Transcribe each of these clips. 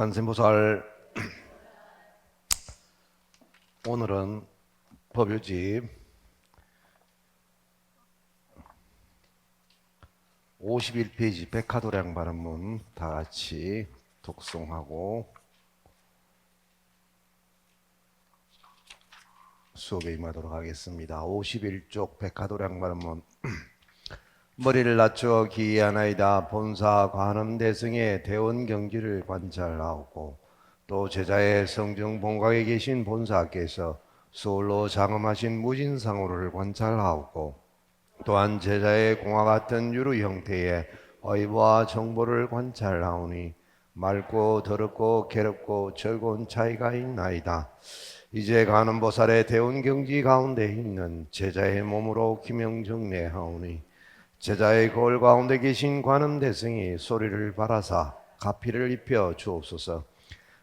관세음보살. 오늘은 법요집 51페이지 백화도량 발음문 다같이 독송하고 수업에 임하도록 하겠습니다. 51쪽 백화도량 발음문. 머리를 낮춰 기이하나이다. 본사 관음대승의 대원경지를 관찰하고 또 제자의 성정본각에 계신 본사께서 수홀로 장엄하신 무진상호를 관찰하고 또한 제자의 공화 같은 유루 형태의 의보와 정보를 관찰하오니 맑고 더럽고 괴롭고 즐거운 차이가 있나이다. 이제 관음보살의 대원경지 가운데 있는 제자의 몸으로 기명정례하오니 제자의 거울 가운데 계신 관음대승이 소리를 발하사 가피를 입혀 주옵소서.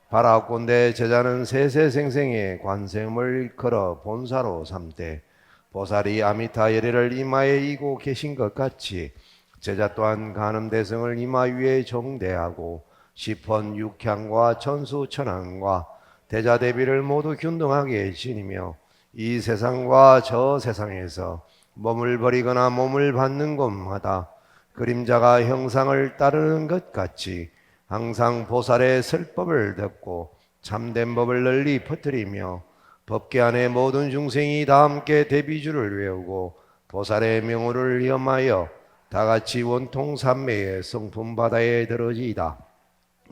바라옵건대 제자는 세세생생의 관세음을 걸어 본사로 삼되 보살이 아미타 예례를 이마에 이고 계신 것 같이 제자 또한 관음대승을 이마 위에 정대하고 시펀 육향과 천수천왕과 대자대비를 모두 균등하게 지니며 이 세상과 저 세상에서 몸을 버리거나 몸을 받는 곳마다 그림자가 형상을 따르는 것 같이 항상 보살의 설법을 듣고 참된 법을 널리 퍼뜨리며 법계 안에 모든 중생이 다 함께 대비주를 외우고 보살의 명호를 염하여 다같이 원통삼매의 성품 바다에 들어지이다.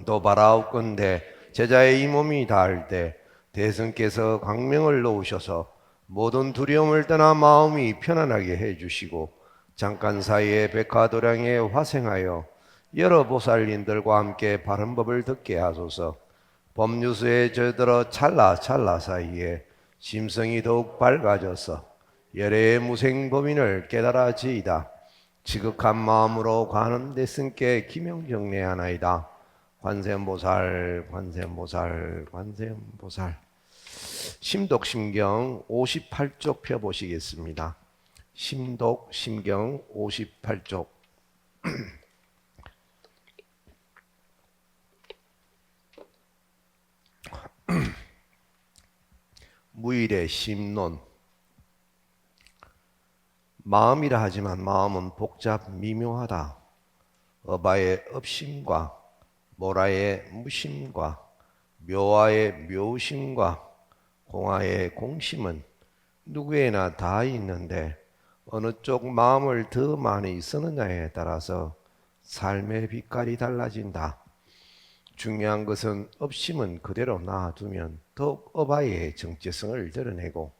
또 바라옵건대 제자의 이 몸이 닿을 때 대승께서 광명을 놓으셔서 모든 두려움을 떠나 마음이 편안하게 해주시고 잠깐 사이에 백화도량에 화생하여 여러 보살님들과 함께 바른 법을 듣게 하소서. 법류수에 저들어 찰나 사이에 심성이 더욱 밝아져서 열애의 무생법인을 깨달아지이다. 지극한 마음으로 관음대승께 기명정례하나이다. 관세음보살, 관세음보살, 관세음보살. 심독심경 58쪽 펴보시겠습니다. 심독심경 58쪽. 무일의 심론. 마음이라 하지만 마음은 복잡 미묘하다. 어바의 업심과 모라의 무심과 묘화의 묘심과 공화의 공심은 누구에나 다 있는데 어느 쪽 마음을 더 많이 쓰느냐에 따라서 삶의 빛깔이 달라진다. 중요한 것은 업심은 그대로 놔두면 더욱 어바의 정체성을 드러내고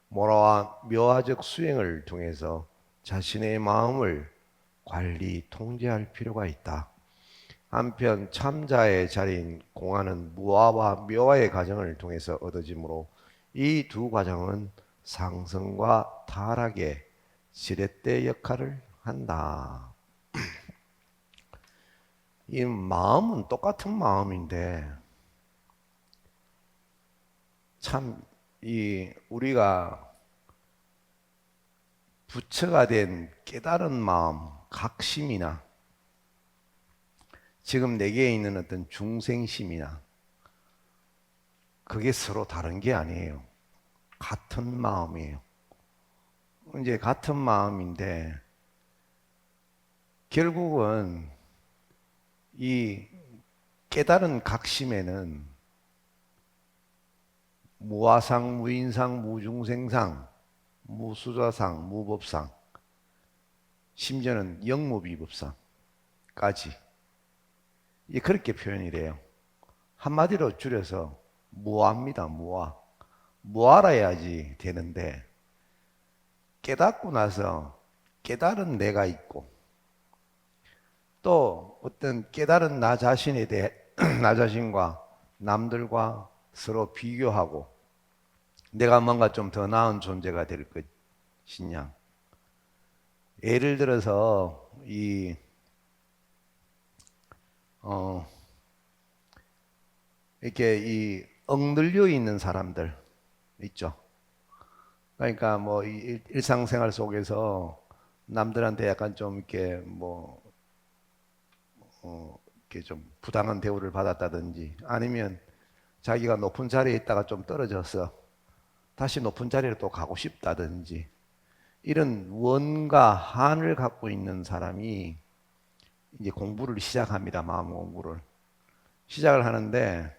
모라와 묘화적 수행을 통해서 자신의 마음을 관리, 통제할 필요가 있다. 한편 참자의 자리인 공화는 무화와 묘화의 과정을 통해서 얻어지므로 이 두 과정은 상승과 타락의 지렛대 역할을 한다. 이 마음은 똑같은 마음인데 참 이 우리가 부처가 된 깨달은 마음, 각심이나 지금 내게 있는 어떤 중생심이나 그게 서로 다른 게 아니에요. 같은 마음이에요. 이제 같은 마음인데 결국은 이 깨달은 각심에는 무아상, 무인상, 무중생상, 무수자상, 무법상, 심지어는 영무비법상까지 그렇게 표현이 돼요. 한마디로 줄여서 무아입니다. 무아. 무아라야지 되는데 깨닫고 나서 깨달은 내가 있고 또 어떤 깨달은 나 자신에 대해 나 자신과 남들과 서로 비교하고 내가 뭔가 좀 더 나은 존재가 될 것이냐. 예를 들어서 이렇게 이 억눌려 있는 사람들 있죠. 그러니까 뭐 일상생활 속에서 남들한테 약간 좀 이렇게 이렇게 좀 부당한 대우를 받았다든지 아니면 자기가 높은 자리에 있다가 좀 떨어져서 다시 높은 자리로 또 가고 싶다든지 이런 원과 한을 갖고 있는 사람이 이제 공부를 시작합니다. 마음 공부를 시작을 하는데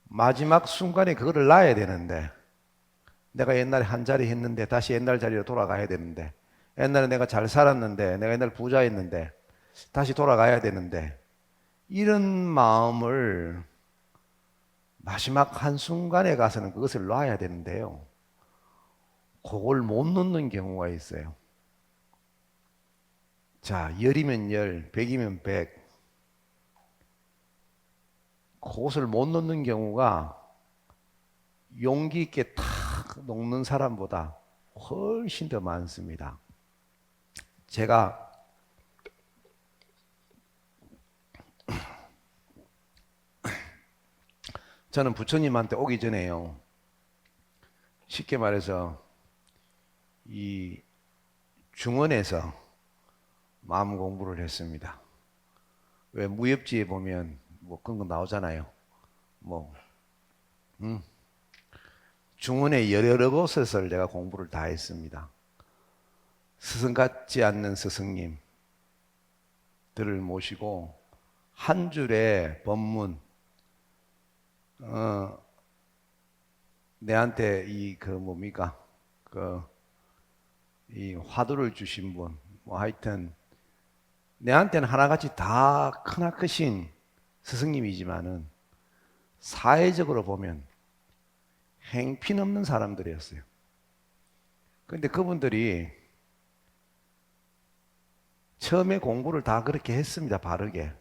마지막 순간에 그거를 놔야 되는데 내가 옛날에 한 자리 했는데 다시 옛날 자리로 돌아가야 되는데 옛날에 내가 잘 살았는데 내가 옛날 부자였는데 다시 돌아가야 되는데 이런 마음을 마지막 한순간에 가서는 그것을 놔야 되는데요. 그걸 못 놓는 경우가 있어요. 자, 열이면 열, 백이면 백. 그것을 못 놓는 경우가 용기 있게 탁 놓는 사람보다 훨씬 더 많습니다. 제가 저는 부처님한테 오기 전에요. 쉽게 말해서 이 중원에서 마음 공부를 했습니다. 왜 무협지에 보면 뭐 그런 거 나오잖아요. 뭐 중원의 여러 곳에서 내가 공부를 다 했습니다. 스승 같지 않는 스승님들을 모시고 한 줄의 법문, 내한테 뭡니까? 이 화두를 주신 분, 뭐 하여튼 내한테는 하나같이 다 크나크신 스승님이지만은 사회적으로 보면 행핀없는 사람들이었어요. 그런데 그분들이 처음에 공부를 다 그렇게 했습니다. 바르게.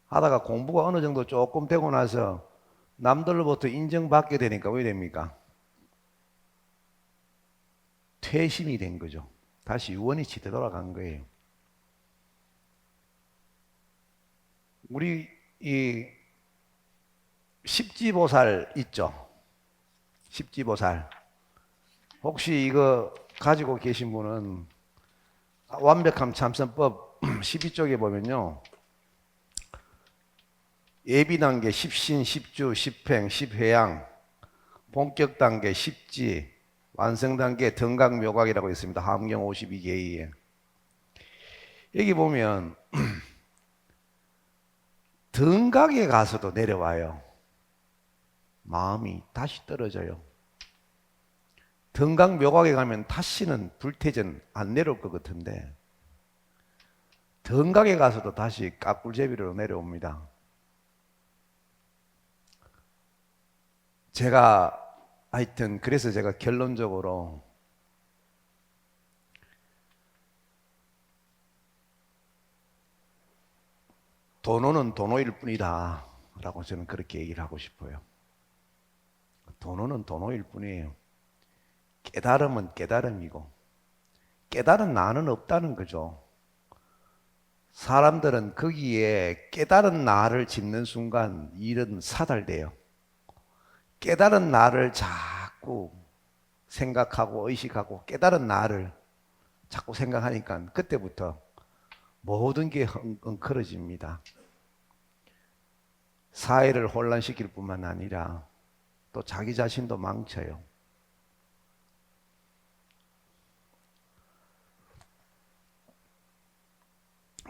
하다가 공부가 어느 정도 조금 되고 나서 남들로부터 인정받게 되니까 왜 됩니까? 퇴심이 된 거죠. 다시 원위치 되돌아간 거예요. 우리 이 십지보살 있죠? 십지보살. 혹시 이거 가지고 계신 분은 완벽한 참선법 12쪽에 보면요. 예비 단계 십신, 십주, 십행, 십회양, 본격 단계 십지, 완성 단계 등각 묘각이라고 있습니다. 함경 52개의에. 여기 보면 등각에 가서도 내려와요. 마음이 다시 떨어져요. 등각 묘각에 가면 다시는 불태전 안 내려올 것 같은데 등각에 가서도 다시 깎굴제비로 내려옵니다. 제가 하여튼 그래서 제가 결론적으로 도노는 도노일 뿐이다 라고 저는 그렇게 얘기를 하고 싶어요. 도노는 도노일 뿐이에요. 깨달음은 깨달음이고 깨달은 나는 없다는 거죠. 사람들은 거기에 깨달은 나를 짓는 순간 일은 사달돼요. 깨달은 나를 자꾸 생각하고 의식하고 깨달은 나를 자꾸 생각하니까 그때부터 모든 게 엉클어집니다. 사회를 혼란시킬 뿐만 아니라 또 자기 자신도 망쳐요.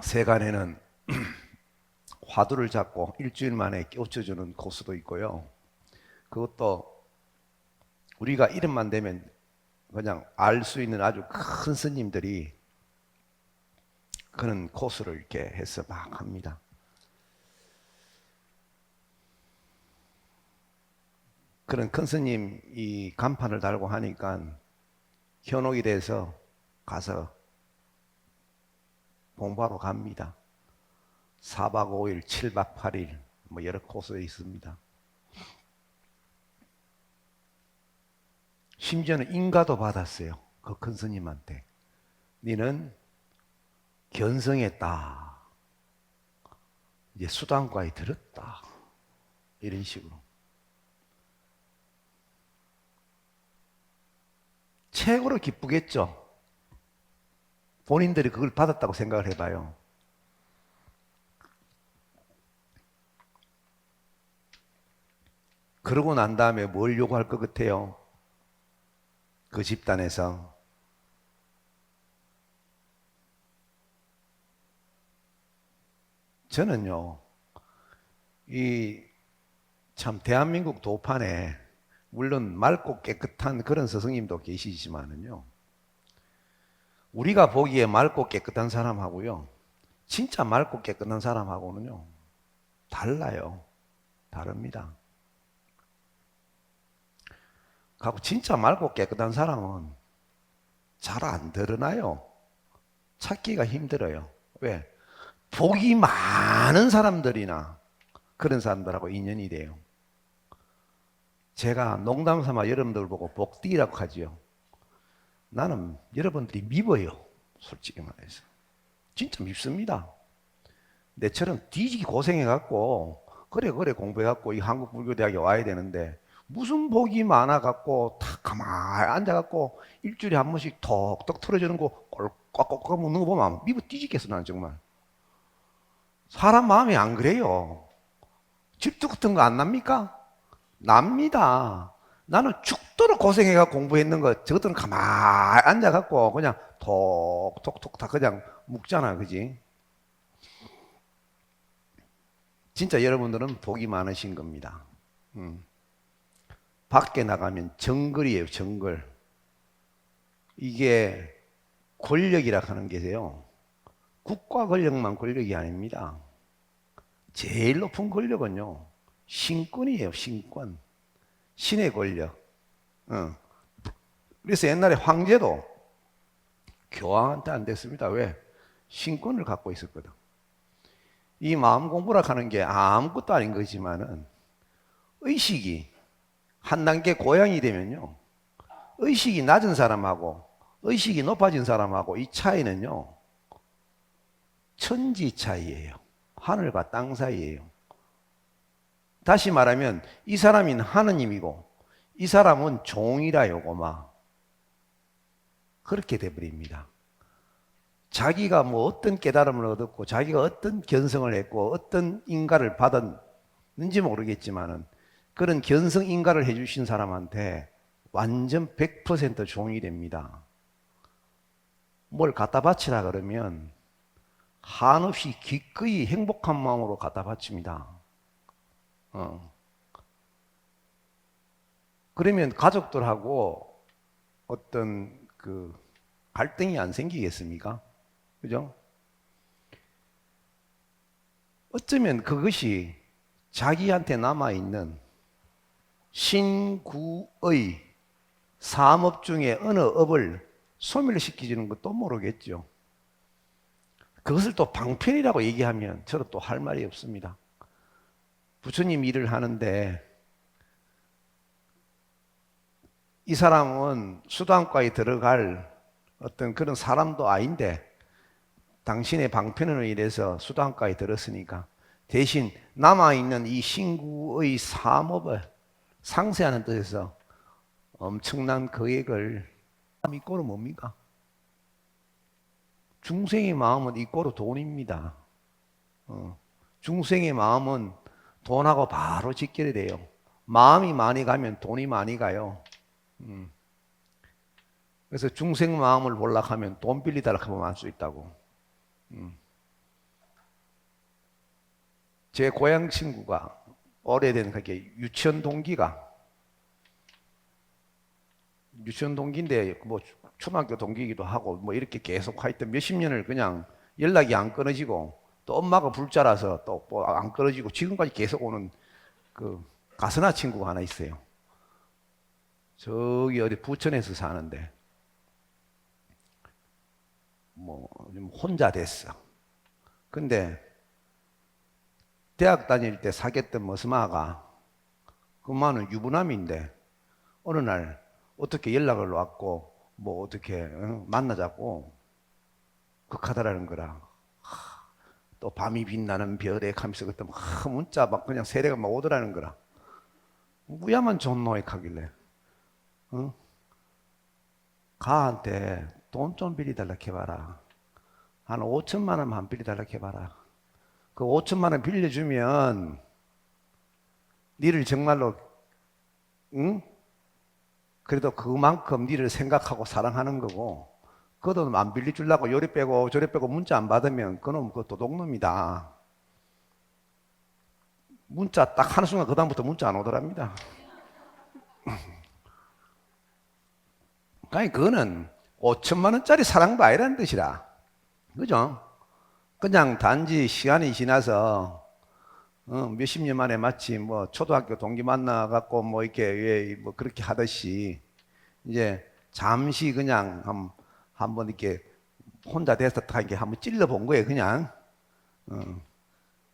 세간에는 화두를 잡고 일주일 만에 깨우쳐주는 고수도 있고요. 그것도 우리가 이름만 대면 그냥 알 수 있는 아주 큰 스님들이 그런 코스를 이렇게 해서 막 합니다. 그런 큰 스님이 간판을 달고 하니까 현혹이 돼서 가서 공부하러 갑니다. 4박 5일, 7박 8일 뭐 여러 코스에 있습니다. 심지어는 인가도 받았어요. 그 큰 스님한테. 너는 견성했다. 이제 수단과에 들었다. 이런 식으로. 최고로 기쁘겠죠. 본인들이 그걸 받았다고 생각을 해봐요. 그러고 난 다음에 뭘 요구할 것 같아요? 그 집단에서. 저는요, 참 대한민국 도판에 물론 맑고 깨끗한 그런 스승님도 계시지만은요, 우리가 보기에 맑고 깨끗한 사람하고요, 진짜 맑고 깨끗한 사람하고는요, 달라요. 다릅니다. 하고 진짜 맑고 깨끗한 사람은 잘 안 드러나요. 찾기가 힘들어요. 왜? 복이 많은 사람들이나 그런 사람들하고 인연이 돼요. 제가 농담 삼아 여러분들 보고 복띠라고 하지요. 나는 여러분들이 밉어요. 솔직히 말해서. 진짜 밉습니다. 내처럼 뒤지기 고생해갖고 그래 공부해갖고 이 한국불교대학에 와야 되는데 무슨 복이 많아갖고 탁 가만히 앉아갖고 일주일에 한 번씩 톡톡 틀어주는 거 꼴깍꼴깍 먹는 거 보면 미워 뒤지겠어 나는 정말. 사람 마음이 안 그래요. 질투 같은 거 안 납니까? 납니다. 나는 죽도록 고생해갖고 공부했는 거 저것들은 가만히 앉아갖고 그냥 톡톡톡 다 그냥 묵잖아 그지? 진짜 여러분들은 복이 많으신 겁니다. 밖에 나가면 정글이에요, 정글. 이게 권력이라 하는 게세요. 국가 권력만 권력이 아닙니다. 제일 높은 권력은요, 신권이에요, 신권. 신의 권력. 그래서 옛날에 황제도 교황한테 안 됐습니다. 왜? 신권을 갖고 있었거든. 이 마음 공부라 하는 게 아무것도 아닌 거지만은 의식이 한 단계 고양이 되면요. 의식이 낮은 사람하고 의식이 높아진 사람하고 이 차이는요. 천지 차이예요. 하늘과 땅 사이예요. 다시 말하면 이 사람은 하느님이고 이 사람은 종이라 요거마. 그렇게 돼버립니다. 자기가 뭐 어떤 깨달음을 얻었고 자기가 어떤 견성을 했고 어떤 인가를 받았는지 모르겠지만은 그런 견성 인가를 해주신 사람한테 완전 100% 종이 됩니다. 뭘 갖다 바치라 그러면 한없이 기꺼이 행복한 마음으로 갖다 바칩니다. 그러면 가족들하고 어떤 그 갈등이 안 생기겠습니까? 그죠? 어쩌면 그것이 자기한테 남아있는 신구의 사업 중에 어느 업을 소멸시키는 것도 모르겠죠. 그것을 또 방편이라고 얘기하면 저는 또 할 말이 없습니다. 부처님 일을 하는데 이 사람은 수단과에 들어갈 어떤 그런 사람도 아닌데 당신의 방편으로 인해서 수단과에 들었으니까 대신 남아있는 이 신구의 사업을 상쇄하는 뜻에서 엄청난 계획을 이꼬로 뭡니까? 중생의 마음은 이꼬로 돈입니다. 중생의 마음은 돈하고 바로 직결이 돼요. 마음이 많이 가면 돈이 많이 가요. 그래서 중생 마음을 보려고 하면 돈 빌리달라고 하면 알 수 있다고. 제 고향 친구가 오래된 그게 유치원 동기인데 뭐 초등학교 동기이기도 하고 뭐 이렇게 계속 하여튼 몇십 년을 그냥 연락이 안 끊어지고 또 엄마가 불자라서 또 뭐 안 끊어지고 지금까지 계속 오는 그 가스나 친구가 하나 있어요. 저기 어디 부천에서 사는데 뭐 혼자 됐어. 근데 대학 다닐 때 사귀었던 머스마가 그만은 유부남인데 어느 날 어떻게 연락을 왔고 뭐 어떻게 만나자고 극하다라는 거라. 또 밤이 빛나는 별에 하면서 그때 막 문자 막 그냥 세례가 막 오더라는 거라. 무야만 존노익하길래 가한테 돈 좀 빌려달라 해봐라. 한 5천만 원만 빌려달라 해봐라. 그 5천만 원 빌려주면 니를 정말로 응? 그래도 그만큼 니를 생각하고 사랑하는 거고, 그 돈 안 빌려주려고 요리 빼고 저리 빼고 문자 안 받으면 그놈 그 도둑놈이다. 문자 딱 하는 순간 그다음부터 문자 안 오더랍니다. 아니 그거는 5천만 원짜리 사랑도 아니라는 뜻이라. 그죠? 그냥 단지 시간이 지나서 몇십 년 만에 마치 뭐 초등학교 동기 만나 갖고 뭐 이렇게 뭐 그렇게 하듯이 이제 잠시 그냥 한번 이렇게 혼자 돼서 이렇게 한번 찔러 본 거예요, 그냥.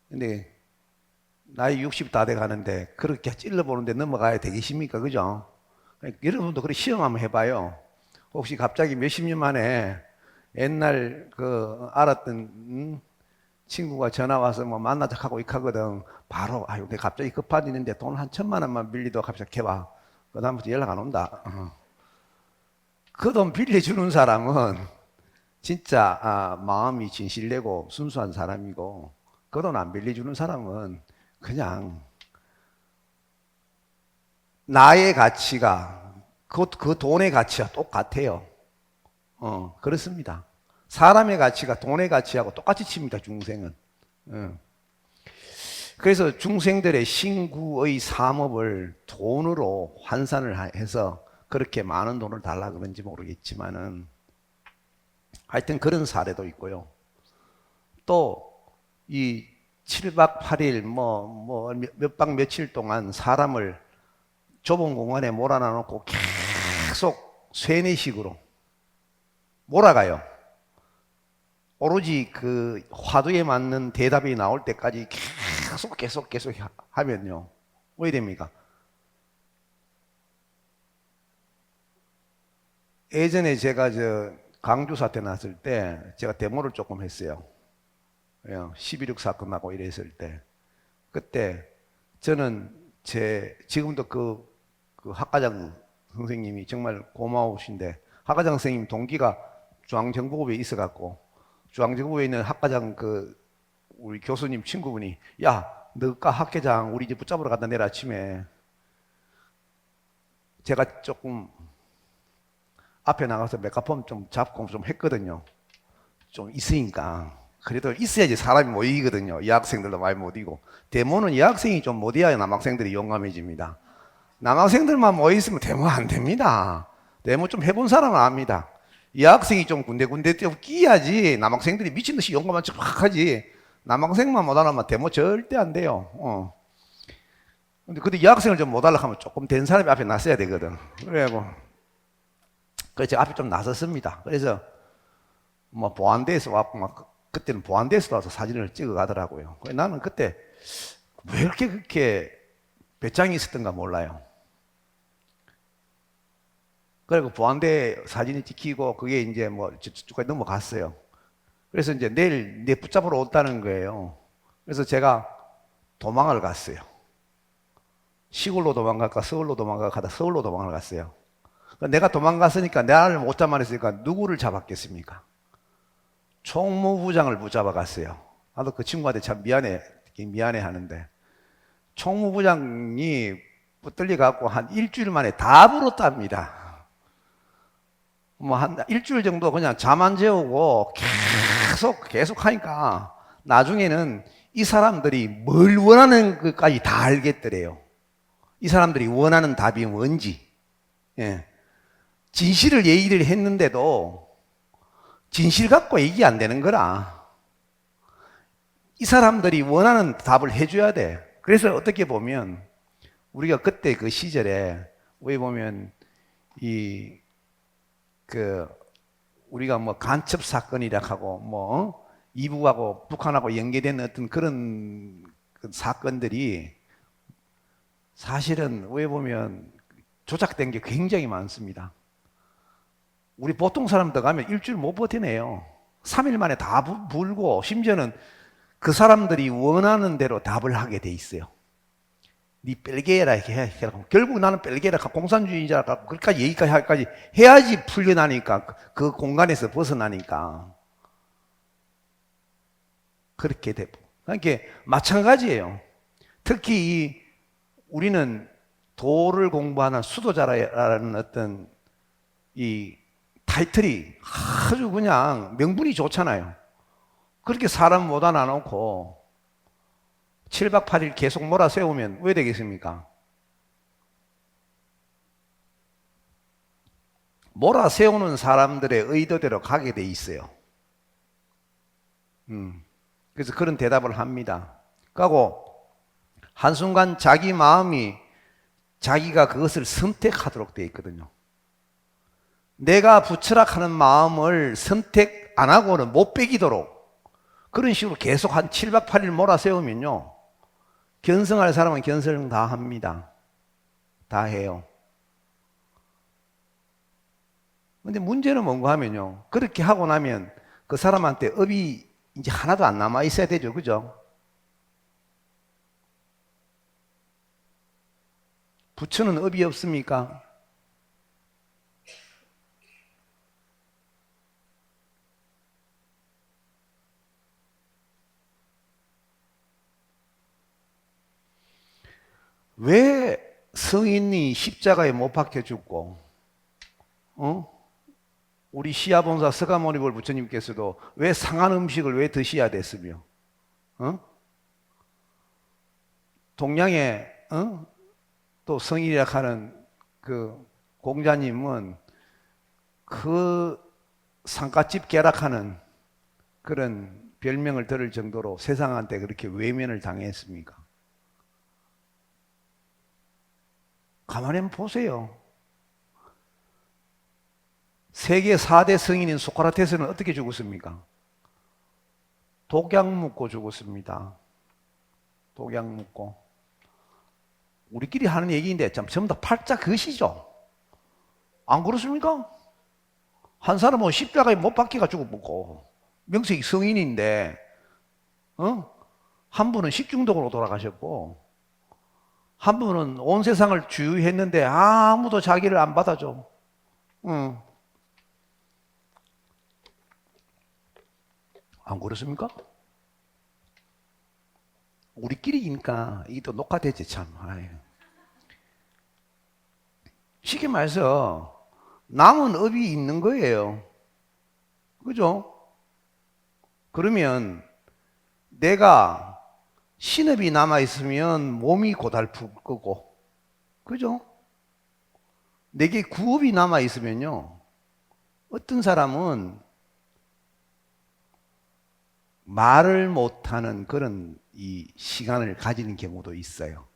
근데 나이 60 다 돼 가는데 그렇게 찔러 보는데 넘어가야 되겠습니까? 그죠? 그러니까 여러분도 그렇게 시험 한번 해봐요. 혹시 갑자기 몇십 년 만에 옛날 그 알았던 친구가 전화 와서 뭐 만나자 하고 있거든. 바로 아유 내가 갑자기 급한 일 있는데 돈 한 1,000만 원만 빌리도 갑자기 해봐. 그 다음부터 연락 안 온다. 그 돈 빌려주는 사람은 진짜 마음이 진실되고 순수한 사람이고, 그 돈 안 빌려주는 사람은 그냥 나의 가치가 그 돈의 가치와 똑같아요. 그렇습니다. 사람의 가치가 돈의 가치하고 똑같이 칩니다, 중생은. 그래서 중생들의 신구의 삼업을 돈으로 환산을 해서 그렇게 많은 돈을 달라 그런지 모르겠지만은 하여튼 그런 사례도 있고요. 또 이 7박 8일 몇 박 며칠 동안 사람을 좁은 공간에 몰아넣어 놓고 계속 쇠뇌식으로 몰아가요. 오로지 그 화두에 맞는 대답이 나올 때까지 계속 하면요. 왜 됩니까? 예전에 제가 강주 사태 났을 때 제가 데모를 조금 했어요. 11.6 사건 나고 이랬을 때. 그때 저는 지금도 그 학과장 선생님이 정말 고마우신데, 학과장 선생님 동기가 중앙정보부에 있어갖고 중앙정보부에 있는 학과장 우리 교수님 친구분이 야 너가 학회장 우리 이제 붙잡으러 간다 내일 아침에. 제가 조금 앞에 나가서 메가폰 좀 잡고 좀 했거든요. 좀 있으니까. 그래도 있어야지 사람이 모이거든요. 여학생들도 많이 못 이고. 데모는 여학생이 좀 못 이어야 남학생들이 용감해집니다. 남학생들만 모여있으면 데모 안 됩니다. 데모 좀 해본 사람은 압니다. 여학생이 좀 군데군데 끼야지 남학생들이 미친듯이 용감한 척 막 하지. 남학생만 못 하면 데모 절대 안 돼요. 근데 여학생을 좀 못 하려고 하면 조금 된 사람이 앞에 나서야 되거든. 그래가지고 제가 앞에 좀 나섰습니다. 그래서 뭐 보안대에서 왔고 막 그때는 보안대에서 와서 사진을 찍어 가더라고요. 나는 그때 왜 그렇게 배짱이 있었던가 몰라요. 그리고 보안대 사진이 찍히고 그게 이제 뭐 쭉까지 넘어갔어요. 그래서 이제 내일 내 붙잡으러 온다는 거예요. 그래서 제가 도망을 갔어요. 시골로 도망갈까 서울로 도망갈까 하다 서울로 도망을 갔어요. 내가 도망갔으니까 나를 못 잡아냈으니까 누구를 잡았겠습니까? 총무부장을 붙잡아 갔어요. 나도 그 친구한테 참 미안해 하는데, 총무부장이 붙들려 갖고 한 일주일 만에 다 불었답니다. 뭐 한 일주일 정도 그냥 잠 안 재우고 계속 하니까 나중에는 이 사람들이 뭘 원하는 것까지 다 알겠더래요. 이 사람들이 원하는 답이 뭔지. 예. 진실을 얘기를 했는데도 진실 갖고 얘기 안 되는 거라. 이 사람들이 원하는 답을 해줘야 돼. 그래서 어떻게 보면 우리가 그때 그 시절에 왜 보면 우리가 뭐 간첩 사건이라 하고 뭐 이북하고 북한하고 연계된 어떤 그런 사건들이 사실은 왜 보면 조작된 게 굉장히 많습니다. 우리 보통 사람들 가면 일주일 못 버티네요. 3일 만에 다 불고, 심지어는 그 사람들이 원하는 대로 답을 하게 돼 있어요. 니 뺄게라 이렇게 해라. 결국 나는 뺄게라 공산주의자라 그렇게까지 얘기까지 해야지 풀려나니까, 그 공간에서 벗어나니까 그렇게 되고. 그러니까 마찬가지예요. 특히 우리는 도를 공부하는 수도자라는 어떤 이 타이틀이 아주 그냥 명분이 좋잖아요. 그렇게 사람 못 안아놓고 7박 8일 계속 몰아세우면 왜 되겠습니까? 몰아세우는 사람들의 의도대로 가게 돼 있어요. 그래서 그런 대답을 합니다. 그리고 한순간 자기 마음이 자기가 그것을 선택하도록 되어 있거든요. 내가 부처락하는 마음을 선택 안 하고는 못 빼기도록 그런 식으로 계속 한 7박 8일 몰아세우면요. 견성할 사람은 견성 다 합니다. 다 해요. 근데 문제는 뭔가 하면요. 그렇게 하고 나면 그 사람한테 업이 이제 하나도 안 남아 있어야 되죠. 그죠? 부처는 업이 없습니까? 왜 성인이 십자가에 못 박혀 죽고, 우리 시아본사 서가모니볼 부처님께서도 왜 상한 음식을 왜 드셔야 됐으며, 동양에, 또 성인이라 하는 그 공자님은 그 상가집 계락하는 그런 별명을 들을 정도로 세상한테 그렇게 외면을 당했습니까? 가만히 한번 보세요. 세계 4대 성인인 소크라테스는 어떻게 죽었습니까? 독약 먹고 죽었습니다. 독약 먹고. 우리끼리 하는 얘기인데 참 전부 다 팔자 그것이죠. 안 그렇습니까? 한 사람은 십자가에 못 박혀가 죽었고 명색이 성인인데 한 분은 식중독으로 돌아가셨고 한 분은 온 세상을 주유했는데 아무도 자기를 안 받아줘. 안 그렇습니까? 우리끼리니까 이게 또 녹화되지 참. 아유. 쉽게 말해서 남은 업이 있는 거예요. 그죠? 그러면 내가 신업이 남아있으면 몸이 고달플 거고, 그죠? 내게 구업이 남아있으면요, 어떤 사람은 말을 못하는 그런 이 시간을 가지는 경우도 있어요.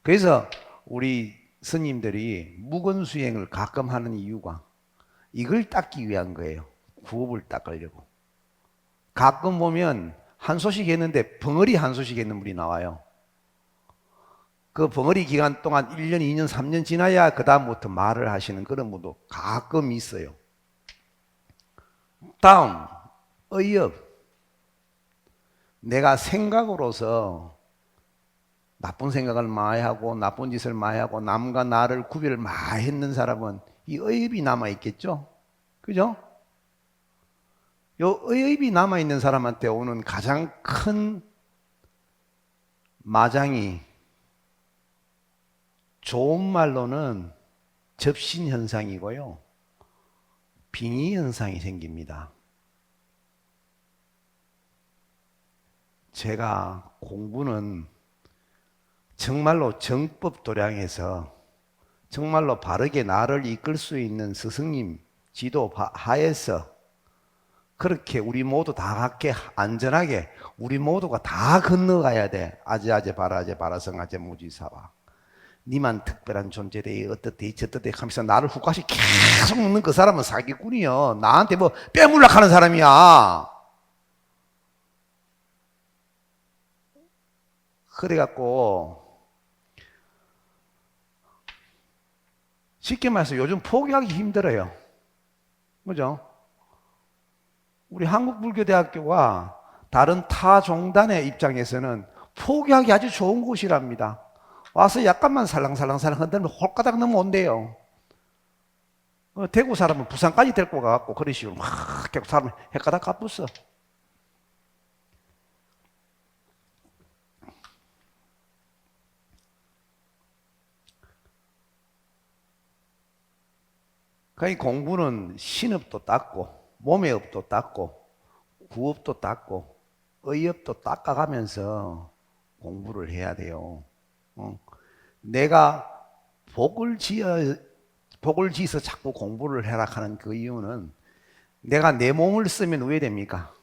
그래서 우리 스님들이 무건수행을 가끔 하는 이유가 이걸 닦기 위한 거예요. 구업을 닦으려고. 가끔 보면 한 소식 했는데 벙어리 한 소식 했는 분이 나와요. 그 벙어리 기간 동안 1년, 2년, 3년 지나야 그 다음부터 말을 하시는 그런 분도 가끔 있어요. 다음, 의업. 내가 생각으로서 나쁜 생각을 많이 하고 나쁜 짓을 많이 하고 남과 나를 구별을 많이 했는 사람은 이 의업이 남아있겠죠? 그죠? 요 의업이 남아있는 사람한테 오는 가장 큰 마장이 좋은 말로는 접신 현상이고요. 빙의 현상이 생깁니다. 제가 공부는 정말로 정법 도량에서 정말로 바르게 나를 이끌 수 있는 스승님 지도 하에서 그렇게 우리 모두 다 같게 안전하게 우리 모두가 다 건너가야 돼. 아제아제 바라제 바라성아제 무지사와 니만 특별한 존재대 어떻대 저떻대 하면서 나를 후까지 계속 먹는 그 사람은 사기꾼이요. 나한테 뭐 빼물락하는 사람이야. 그래갖고 쉽게 말해서 요즘 포기하기 힘들어요. 그죠? 우리 한국불교대학교가 다른 타 종단의 입장에서는 포기하기 아주 좋은 곳이랍니다. 와서 약간만 살랑살랑 흔들면 홀가닥 넘어온대요. 대구 사람은 부산까지 데리고 가갖고 그런 식으로 막 계속 사람 헷가닥 갚았어. 그러니까 공부는 신업도 닦고 몸의 업도 닦고 구업도 닦고 의업도 닦아가면서 공부를 해야 돼요. 내가 복을 지어서 자꾸 공부를 해라 하는 그 이유는 내가 내 몸을 쓰면 왜 됩니까?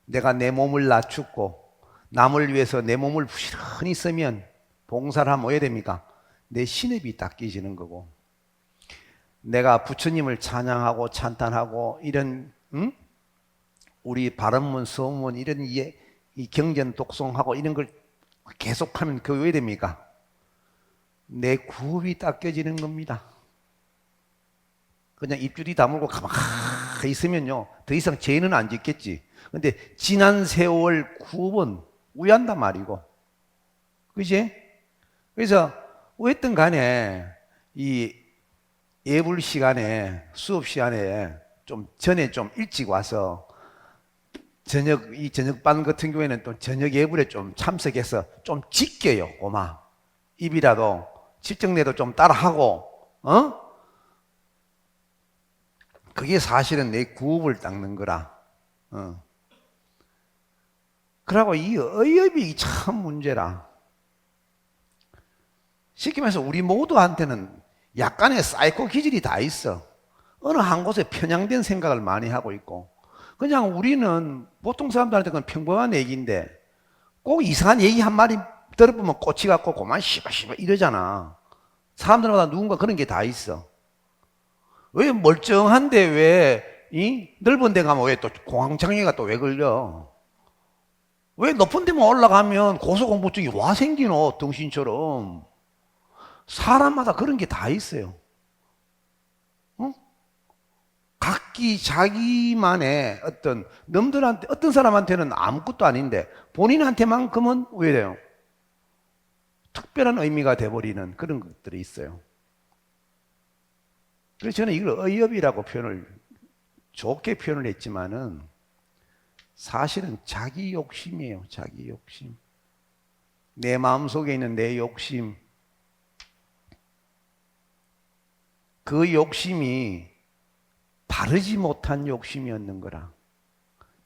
내가 내 몸을 낮추고 남을 위해서 내 몸을 부지런히 쓰면 봉사를 하면 왜 됩니까? 내 신업이 닦여지는 거고 내가 부처님을 찬양하고 찬탄하고 이런 우리 바른문, 서문 이런 이 경전 독송하고 이런 걸 계속하면 그게 왜 됩니까? 내 구업이 닦여지는 겁니다. 그냥 입줄이 다물고 가만히 있으면요 더 이상 죄는 안 짓겠지. 근데 지난 세월 구업은 우연단 말이고, 그지? 그래서 어쨌든 간에 이 예불 시간에 수업 시간에 좀 전에 좀 일찍 와서 이 저녁반 같은 경우에는 또 저녁 예불에 좀 참석해서 좀 지켜요. 고마 입이라도 칠정내도 좀 따라하고 그게 사실은 내 구업을 닦는 거라. 그러고 이 의협이 참 문제라. 쉽게 말해서 우리 모두한테는 약간의 사이코 기질이 다 있어. 어느 한 곳에 편향된 생각을 많이 하고 있고, 그냥 우리는 보통 사람들한테 그냥 평범한 얘기인데 꼭 이상한 얘기 한 마디 들어보면 꽂히갖고 그만 씨발 이러잖아. 사람들마다 누군가 그런 게 다 있어. 왜 멀쩡한데 왜 이 넓은 데 가면 왜 또 공황장애가 또 왜 걸려? 왜 높은 데만 올라가면 고소공포증이 와 생기노 등신처럼. 사람마다 그런 게 다 있어요. 각기 자기만의 어떤 남들한테 어떤 사람한테는 아무것도 아닌데 본인한테만큼은 왜 돼요? 특별한 의미가 돼버리는 그런 것들이 있어요. 그래서 저는 이걸 의협이라고 좋게 표현을 했지만은 사실은 자기 욕심이에요. 자기 욕심. 내 마음속에 있는 내 욕심. 그 욕심이 바르지 못한 욕심이었는 거라.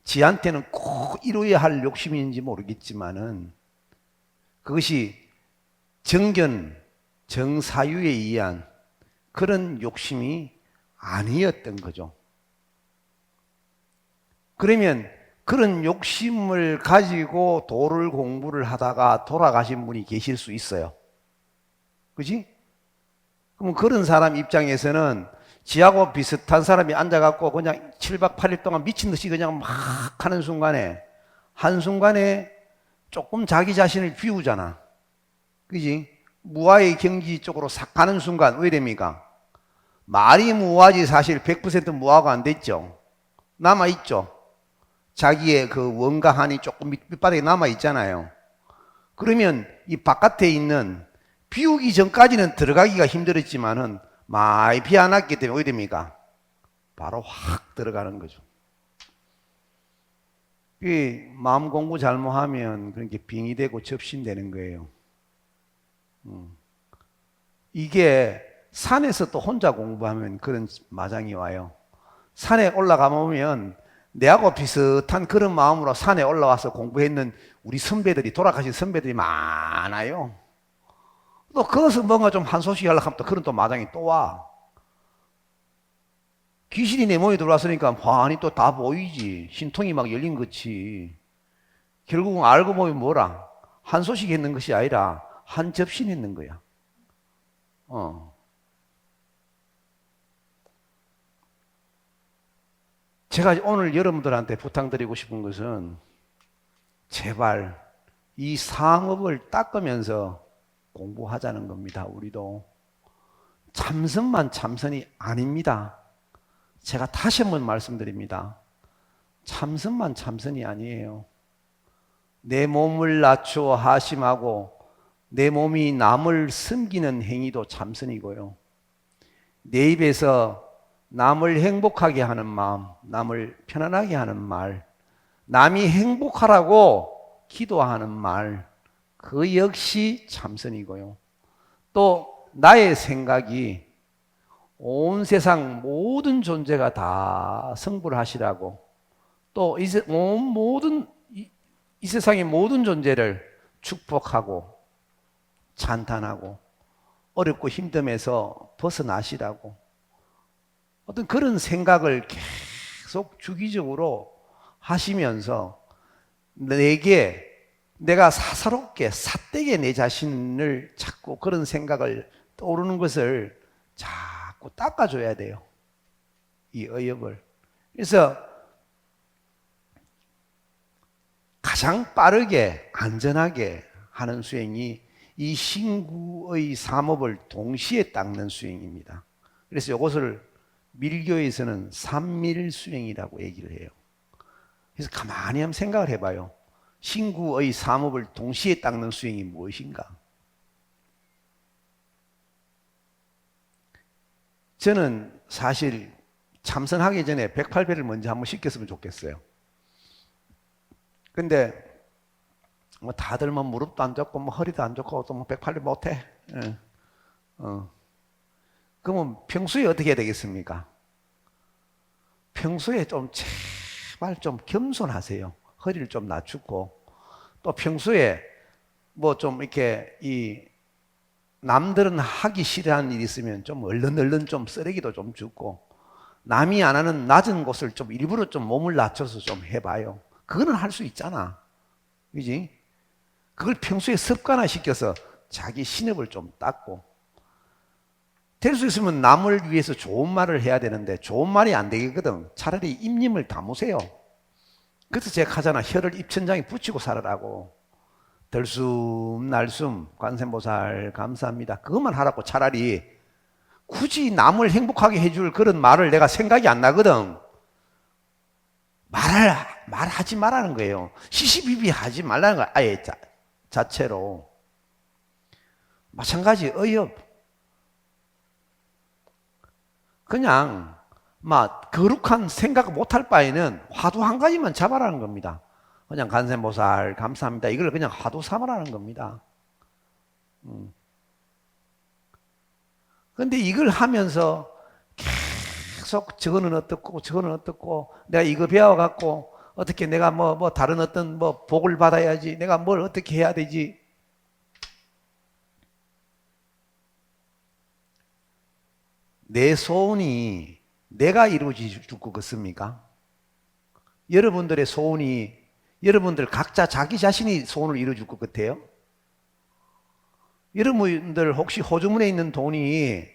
지한테는 꼭 이루어야 할 욕심인지 모르겠지만은 그것이 정사유에 의한 그런 욕심이 아니었던 거죠. 그러면 그런 욕심을 가지고 도를 공부를 하다가 돌아가신 분이 계실 수 있어요. 그지? 그럼 그런 사람 입장에서는 지하고 비슷한 사람이 앉아갖고 그냥 7박 8일 동안 미친 듯이 그냥 막 하는 순간에 한순간에 조금 자기 자신을 비우잖아. 그지? 무아의 경지 쪽으로 싹 가는 순간 왜 됩니까? 말이 무아지 사실 100% 무아가 안 됐죠. 남아있죠. 자기의 그 원가한이 조금 밑바닥에 남아있잖아요. 그러면 이 바깥에 있는 비우기 전까지는 들어가기가 힘들었지만은 많이 피어났기 때문에 어디 됩니까? 바로 확 들어가는 거죠. 마음 공부 잘못하면 그런 게 빙이 되고 접신되는 거예요. 이게 산에서 또 혼자 공부하면 그런 마장이 와요. 산에 올라가 보면 내하고 비슷한 그런 마음으로 산에 올라와서 공부했는 우리 선배들이, 돌아가신 선배들이 많아요. 또 거기서 뭔가 좀 한 소식 하려고 하면 또 그런 또 마장이 또 와. 귀신이 내 몸에 들어왔으니까 환히 또 다 보이지. 신통이 막 열린 거지. 결국은 알고 보면 뭐라? 한 소식 했는 것이 아니라 한 접신 했는 거야. 제가 오늘 여러분들한테 부탁드리고 싶은 것은 제발 이 상업을 닦으면서 공부하자는 겁니다. 우리도 참선만 참선이 아닙니다. 제가 다시 한번 말씀드립니다. 참선만 참선이 아니에요. 내 몸을 낮추어 하심하고 내 몸이 남을 섬기는 행위도 참선이고요. 내 입에서 남을 행복하게 하는 마음, 남을 편안하게 하는 말, 남이 행복하라고 기도하는 말, 그 역시 참선이고요. 또 나의 생각이 온 세상 모든 존재가 다 성불 하시라고, 또 이 세상의 모든 존재를 축복하고 찬탄하고 어렵고 힘듦에서 벗어나시라고, 어떤 그런 생각을 계속 주기적으로 하시면서 내가 사사롭게 삿되게 내 자신을 자꾸 그런 생각을 떠오르는 것을 자꾸 닦아줘야 돼요. 이 의욕을. 그래서 가장 빠르게 안전하게 하는 수행이 이 신구의 삼업을 동시에 닦는 수행입니다. 그래서 이것을 밀교에서는 삼밀수행이라고 얘기를 해요. 그래서 가만히 한번 생각을 해봐요. 신구의 삼업을 동시에 닦는 수행이 무엇인가? 저는 사실 참선하기 전에 108배를 먼저 한번 시켰으면 좋겠어요. 근데 뭐 다들 뭐 무릎도 안 좋고 뭐 허리도 안 좋고 또 뭐 108배 못해. 그러면 평소에 어떻게 해야 되겠습니까? 평소에 좀 제발 좀 겸손하세요. 허리를 좀 낮추고, 또 평소에 뭐 좀 이렇게 남들은 하기 싫어하는 일이 있으면 좀 얼른 좀 쓰레기도 좀 줍고, 남이 안 하는 낮은 곳을 좀 일부러 좀 몸을 낮춰서 좀 해봐요. 그거는 할 수 있잖아. 그지? 그걸 평소에 습관화시켜서 자기 신업을 좀 닦고, 될 수 있으면 남을 위해서 좋은 말을 해야 되는데 좋은 말이 안 되거든. 차라리 입님을 담으세요. 그래서 제가 하잖아. 혀를 입천장에 붙이고 살으라고. 들숨 날숨 관세음보살 감사합니다. 그것만 하라고. 차라리 굳이 남을 행복하게 해줄 그런 말을 내가 생각이 안 나거든. 말하지 말라는 거예요. 시시비비 하지 말라는 거야. 아예 자체로. 마찬가지 의협. 그냥 막 거룩한 생각 못할 바에는 화두 한 가지만 잡아라는 겁니다. 그냥 관세음보살 감사합니다. 이걸 그냥 화두 삼으라는 겁니다. 그런데 이걸 하면서 계속 저거는 어떻고 저거는 어떻고, 내가 이거 배워갖고 어떻게 내가 뭐 다른 어떤 뭐 복을 받아야지, 내가 뭘 어떻게 해야 되지. 내 소원이 내가 이루어질 것 같습니까? 여러분들의 소원이 여러분들 각자 자기 자신이 소원을 이루어줄 것 같아요? 여러분들 혹시 호주머니에 있는 돈이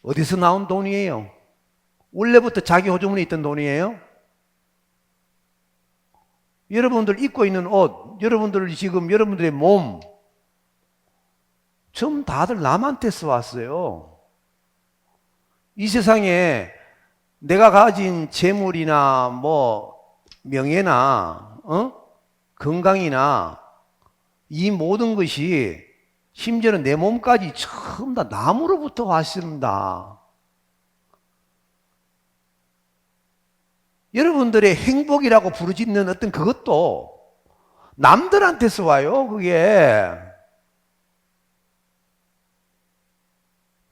어디서 나온 돈이에요? 원래부터 자기 호주머니에 있던 돈이에요? 여러분들 입고 있는 옷, 여러분들 지금 여러분들의 몸, 좀 다들 남한테서 왔어요. 이 세상에 내가 가진 재물이나 뭐 명예나 건강이나 이 모든 것이 심지어는 내 몸까지 전부 다 남으로부터 왔습니다. 여러분들의 행복이라고 부르짖는 어떤 그것도 남들한테서 와요. 그게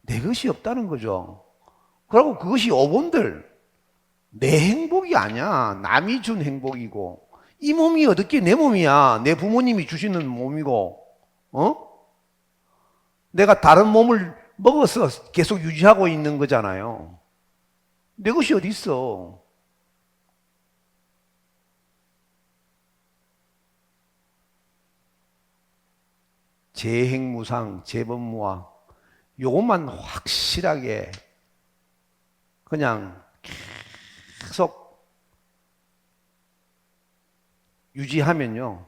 내 것이 없다는 거죠. 그리고 그것이 어본들 내 행복이 아니야. 남이 준 행복이고, 이 몸이 어떻게 내 몸이야. 내 부모님이 주시는 몸이고, 내가 다른 몸을 먹어서 계속 유지하고 있는 거잖아요. 내 것이 어디 있어. 재행무상, 재범무화, 요것만 확실하게 그냥 계속 유지하면요,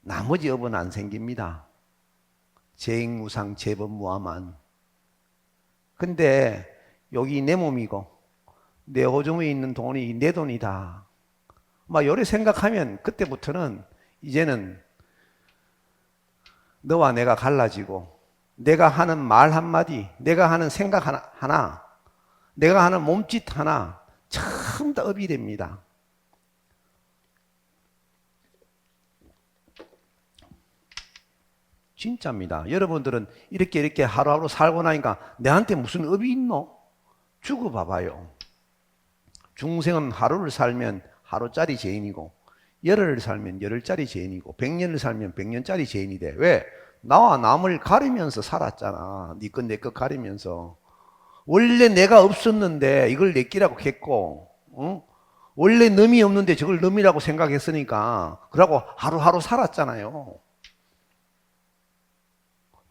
나머지 업은 안 생깁니다. 재행무상, 재범무화만. 근데 여기 내 몸이고 내 호주머니에 있는 돈이 내 돈이다, 막 요래 생각하면 그때부터는 이제는 너와 내가 갈라지고, 내가 하는 말 한마디, 내가 하는 생각 하나, 내가 하는 몸짓 하나 전부 다 업이 됩니다. 진짜입니다. 여러분들은 이렇게 하루하루 살고 나니까 내한테 무슨 업이 있노? 죽어 봐봐요. 중생은 하루를 살면 하루짜리 죄인이고, 열흘을 살면 열흘짜리 죄인이고, 100년을 살면 100년짜리 죄인이 돼. 왜? 나와 남을 가리면서 살았잖아. 네 것 내 것 가리면서. 원래 내가 없었는데 이걸 내 끼라고 했고, 어? 원래 놈이 없는데 저걸 놈이라고 생각했으니까 그러고 하루하루 살았잖아요.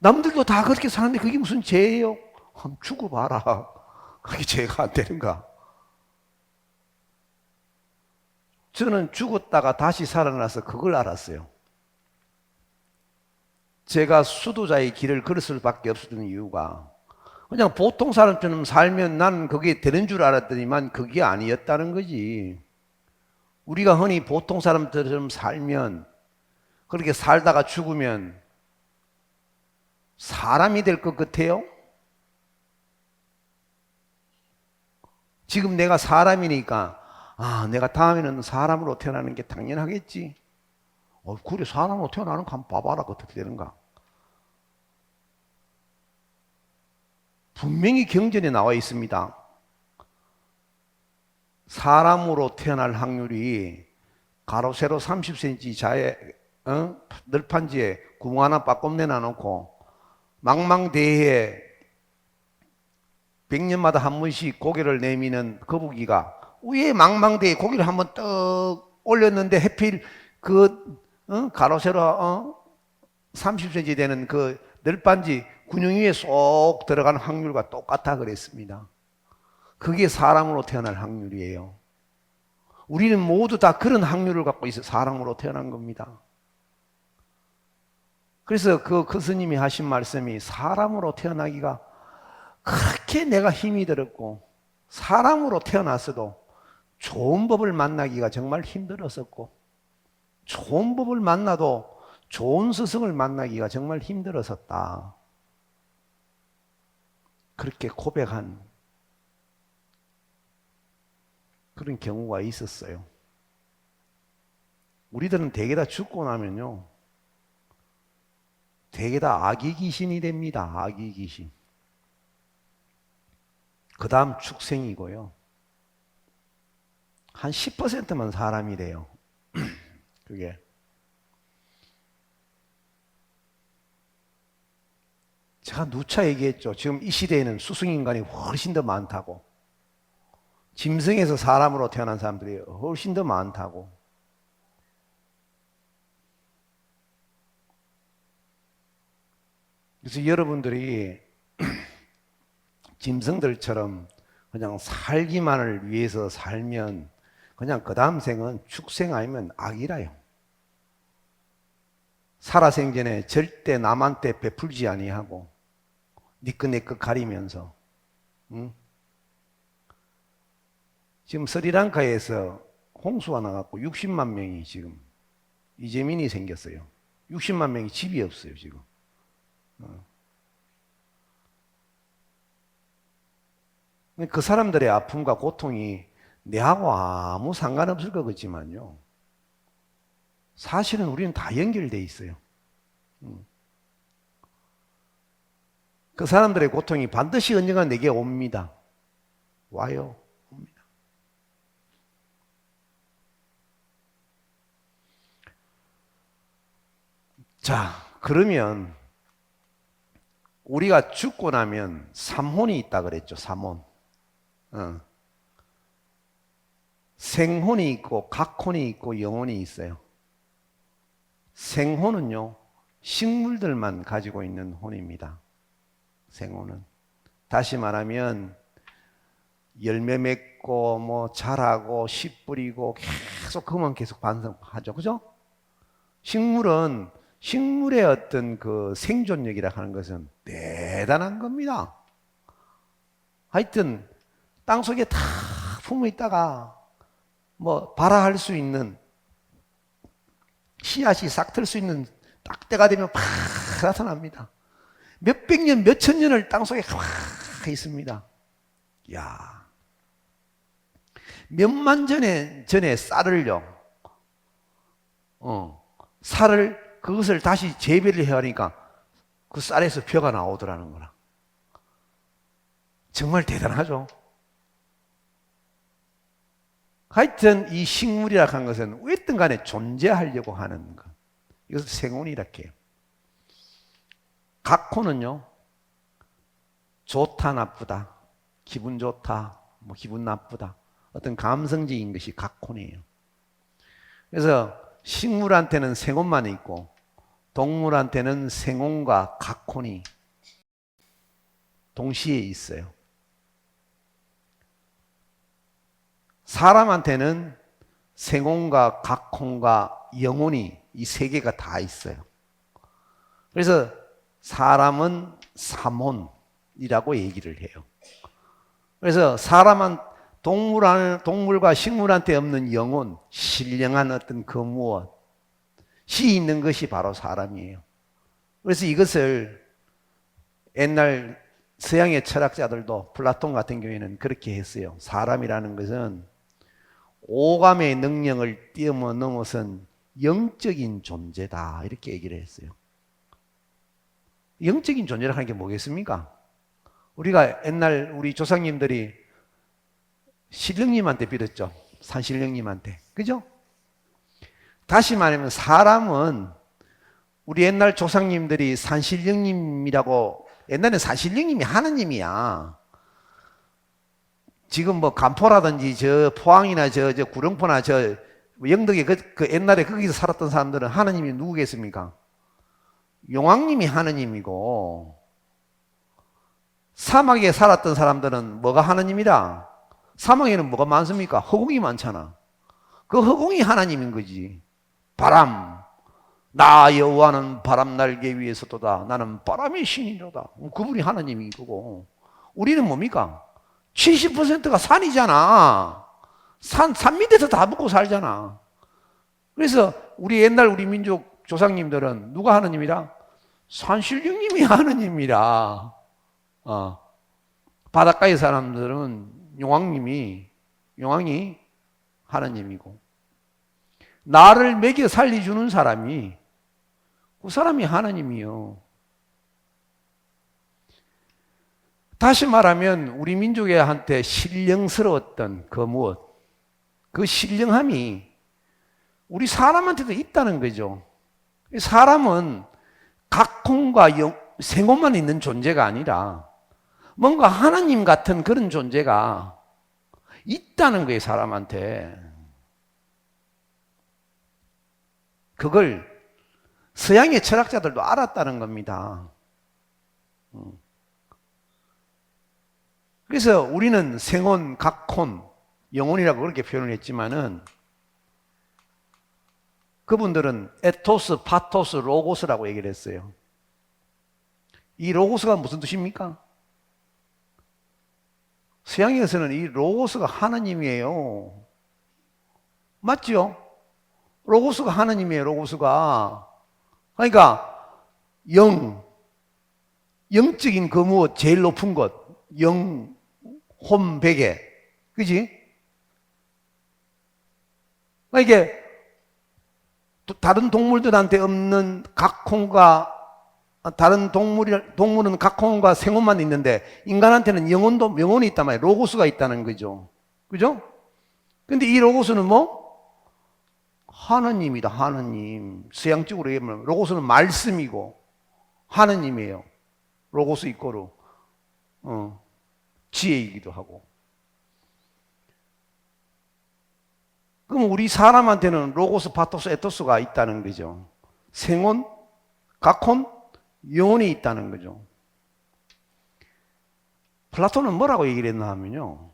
남들도 다 그렇게 사는데 그게 무슨 죄예요? 한번 죽어봐라. 그게 죄가 안 되는가? 저는 죽었다가 다시 살아나서 그걸 알았어요. 제가 수도자의 길을 걸을 수밖에 없었던 이유가 그냥 보통 사람처럼 살면 나는 그게 되는 줄 알았더니만 그게 아니었다는 거지. 우리가 흔히 보통 사람처럼 살면, 그렇게 살다가 죽으면 사람이 될 것 같아요? 지금 내가 사람이니까 내가 다음에는 사람으로 태어나는 게 당연하겠지. 그래, 사람으로 태어나는 거 한번 봐봐라. 어떻게 되는가. 분명히 경전에 나와 있습니다. 사람으로 태어날 확률이 가로 세로 30cm 자에 널판지에 구멍 하나 빠꼼 내놔놓고 망망대해에 100년마다 한 번씩 고개를 내미는 거북이가 위에 망망대해 고개를 한번 떡 올렸는데 해필 가로 세로 30cm 되는 그 널판지 군용 위에 쏙 들어가는 확률과 똑같아 그랬습니다. 그게 사람으로 태어날 확률이에요. 우리는 모두 다 그런 확률을 갖고 있어 사람으로 태어난 겁니다. 그래서 그 스님이 하신 말씀이 사람으로 태어나기가 그렇게 내가 힘이 들었고 사람으로 태어났어도 좋은 법을 만나기가 정말 힘들었었고 좋은 법을 만나도 좋은 스승을 만나기가 정말 힘들었었다. 그렇게 고백한 그런 경우가 있었어요. 우리들은 대개 다 죽고 나면요, 대개 다 아기 귀신이 됩니다. 아기 귀신. 그 다음 축생이고요. 한 10%만 사람이 돼요. 그게. 제가 누차 얘기했죠. 지금 이 시대에는 수승인간이 훨씬 더 많다고. 짐승에서 사람으로 태어난 사람들이 훨씬 더 많다고. 그래서 여러분들이 짐승들처럼 그냥 살기만을 위해서 살면 그냥 그 다음 생은 축생 아니면 악이라요. 살아생전에 절대 남한테 베풀지 아니하고 니 거 내 거 가리면서 응? 지금 스리랑카에서 홍수가 나갖고 60만 명이 지금 이재민이 생겼어요. 60만 명이 집이 없어요 지금. 그 사람들의 아픔과 고통이 내하고 아무 상관없을 것 같지만요, 사실은 우리는 다 연결돼 있어요. 그 사람들의 고통이 반드시 언젠가 내게 옵니다. 와요. 옵니다. 자, 그러면 우리가 죽고 나면 삼혼이 있다 그랬죠. 삼혼. 생혼이 있고 각혼이 있고 영혼이 있어요. 생혼은요, 식물들만 가지고 있는 혼입니다. 생혼은. 다시 말하면 열매 맺고 뭐 자라고 씨 뿌리고 계속 그만 계속 반성하죠. 그죠? 식물은 식물의 어떤 그 생존력이라 하는 것은 대단한 겁니다. 하여튼 땅속에 다 품어 있다가 뭐 발화할 수 있는 씨앗이 싹 틀 수 있는 딱 때가 되면 팍 나타납니다. 몇백 년, 몇천 년을 땅속에 팍 있습니다. 야, 몇만 전에 쌀을요, 쌀을 그것을 다시 재배를 해야 하니까 그 쌀에서 벼가 나오더라는 거라. 정말 대단하죠. 하여튼 이 식물이라고 하는 것은 어쨌든 간에 존재하려고 하는 것. 이것을 생혼이라고 해요. 각혼은요, 좋다 나쁘다, 기분 좋다, 뭐 기분 나쁘다, 어떤 감성적인 것이 각혼이에요. 그래서 식물한테는 생혼만 있고 동물한테는 생혼과 각혼이 동시에 있어요. 사람한테는 생혼과 각혼과 영혼이 이 세 개가 다 있어요. 그래서 사람은 삼혼이라고 얘기를 해요. 그래서 사람은 동물과 식물한테 없는 영혼, 신령한 어떤 그 무엇이 있는 것이 바로 사람이에요. 그래서 이것을 옛날 서양의 철학자들도 플라톤 같은 경우에는 그렇게 했어요. 사람이라는 것은 오감의 능력을 뛰어넘어선 영적인 존재다, 이렇게 얘기를 했어요. 영적인 존재라는 게 뭐겠습니까? 우리가 옛날 우리 조상님들이 신령님한테 빌었죠. 산신령님한테. 그죠? 다시 말하면 사람은 우리 옛날 조상님들이 산신령님이라고, 옛날에 산신령님이 하나님이야. 지금 뭐 간포라든지 저 포항이나 저 구룡포나 저 영덕에 그 옛날에 거기서 살았던 사람들은 하나님이 누구겠습니까? 용왕님이 하나님이고, 사막에 살았던 사람들은 뭐가 하나님이라? 사막에는 뭐가 많습니까? 허공이 많잖아. 그 허공이 하나님인 거지. 바람, 나 여호와는 바람 날개 위에 섰도다. 나는 바람의 신이로다. 그분이 하나님인 거고, 우리는 뭡니까? 70%가 산이잖아. 산 밑에서 다 먹고 살잖아. 그래서 우리 옛날 우리 민족 조상님들은 누가 하나님이라? 산신령님이 하나님이라. 바닷가의 사람들은 용왕이 하나님이고, 나를 먹여 살려주는 사람이, 그 사람이 하나님이요. 다시 말하면 우리 민족에 한테 신령스러웠던 그 무엇, 그 신령함이 우리 사람한테도 있다는 거죠. 사람은 각혼과 생혼만 있는 존재가 아니라 뭔가 하나님 같은 그런 존재가 있다는 거예요, 사람한테. 그걸 서양의 철학자들도 알았다는 겁니다. 그래서 우리는 생혼, 각혼, 영혼이라고 그렇게 표현을 했지만은 그분들은 에토스, 파토스, 로고스라고 얘기를 했어요. 이 로고스가 무슨 뜻입니까? 서양에서는 이 로고스가 하나님이에요. 맞죠? 로고스가 하나님이에요, 로고스가. 그러니까 영적인 그 무엇, 제일 높은 것, 혼백에, 그지? 이게 다른 동물들한테 없는 각혼과, 다른 동물은 각혼과 생혼만 있는데 인간한테는 영혼이 있단 말이에요. 로고스가 있다는 거죠. 그죠? 근데 이 로고스는 뭐? 하나님이다, 하나님. 서양적으로 얘기하면 로고스는 말씀이고 하나님이에요. 로고스 이꼬르 지혜이기도 하고. 그럼 우리 사람한테는 로고스, 파토스, 에토스가 있다는 거죠. 생혼, 각혼, 영혼이 있다는 거죠. 플라톤은 뭐라고 얘기를 했나 하면요,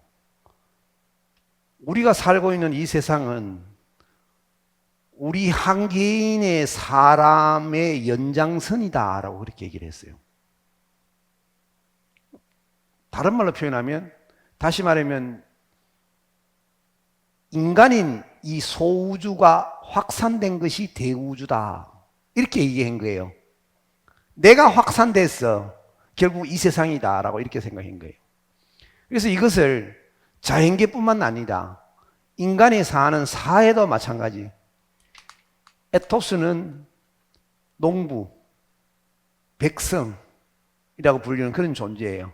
우리가 살고 있는 이 세상은 우리 한 개인의 사람의 연장선이다라고 그렇게 얘기를 했어요. 다른 말로 표현하면, 다시 말하면 인간인 이 소우주가 확산된 것이 대우주다, 이렇게 얘기한 거예요. 내가 확산됐어, 결국 이 세상이다라고 이렇게 생각한 거예요. 그래서 이것을 자연계뿐만 아니라 인간이 사는 사회도 마찬가지. 에토스는 농부, 백성이라고 불리는 그런 존재예요.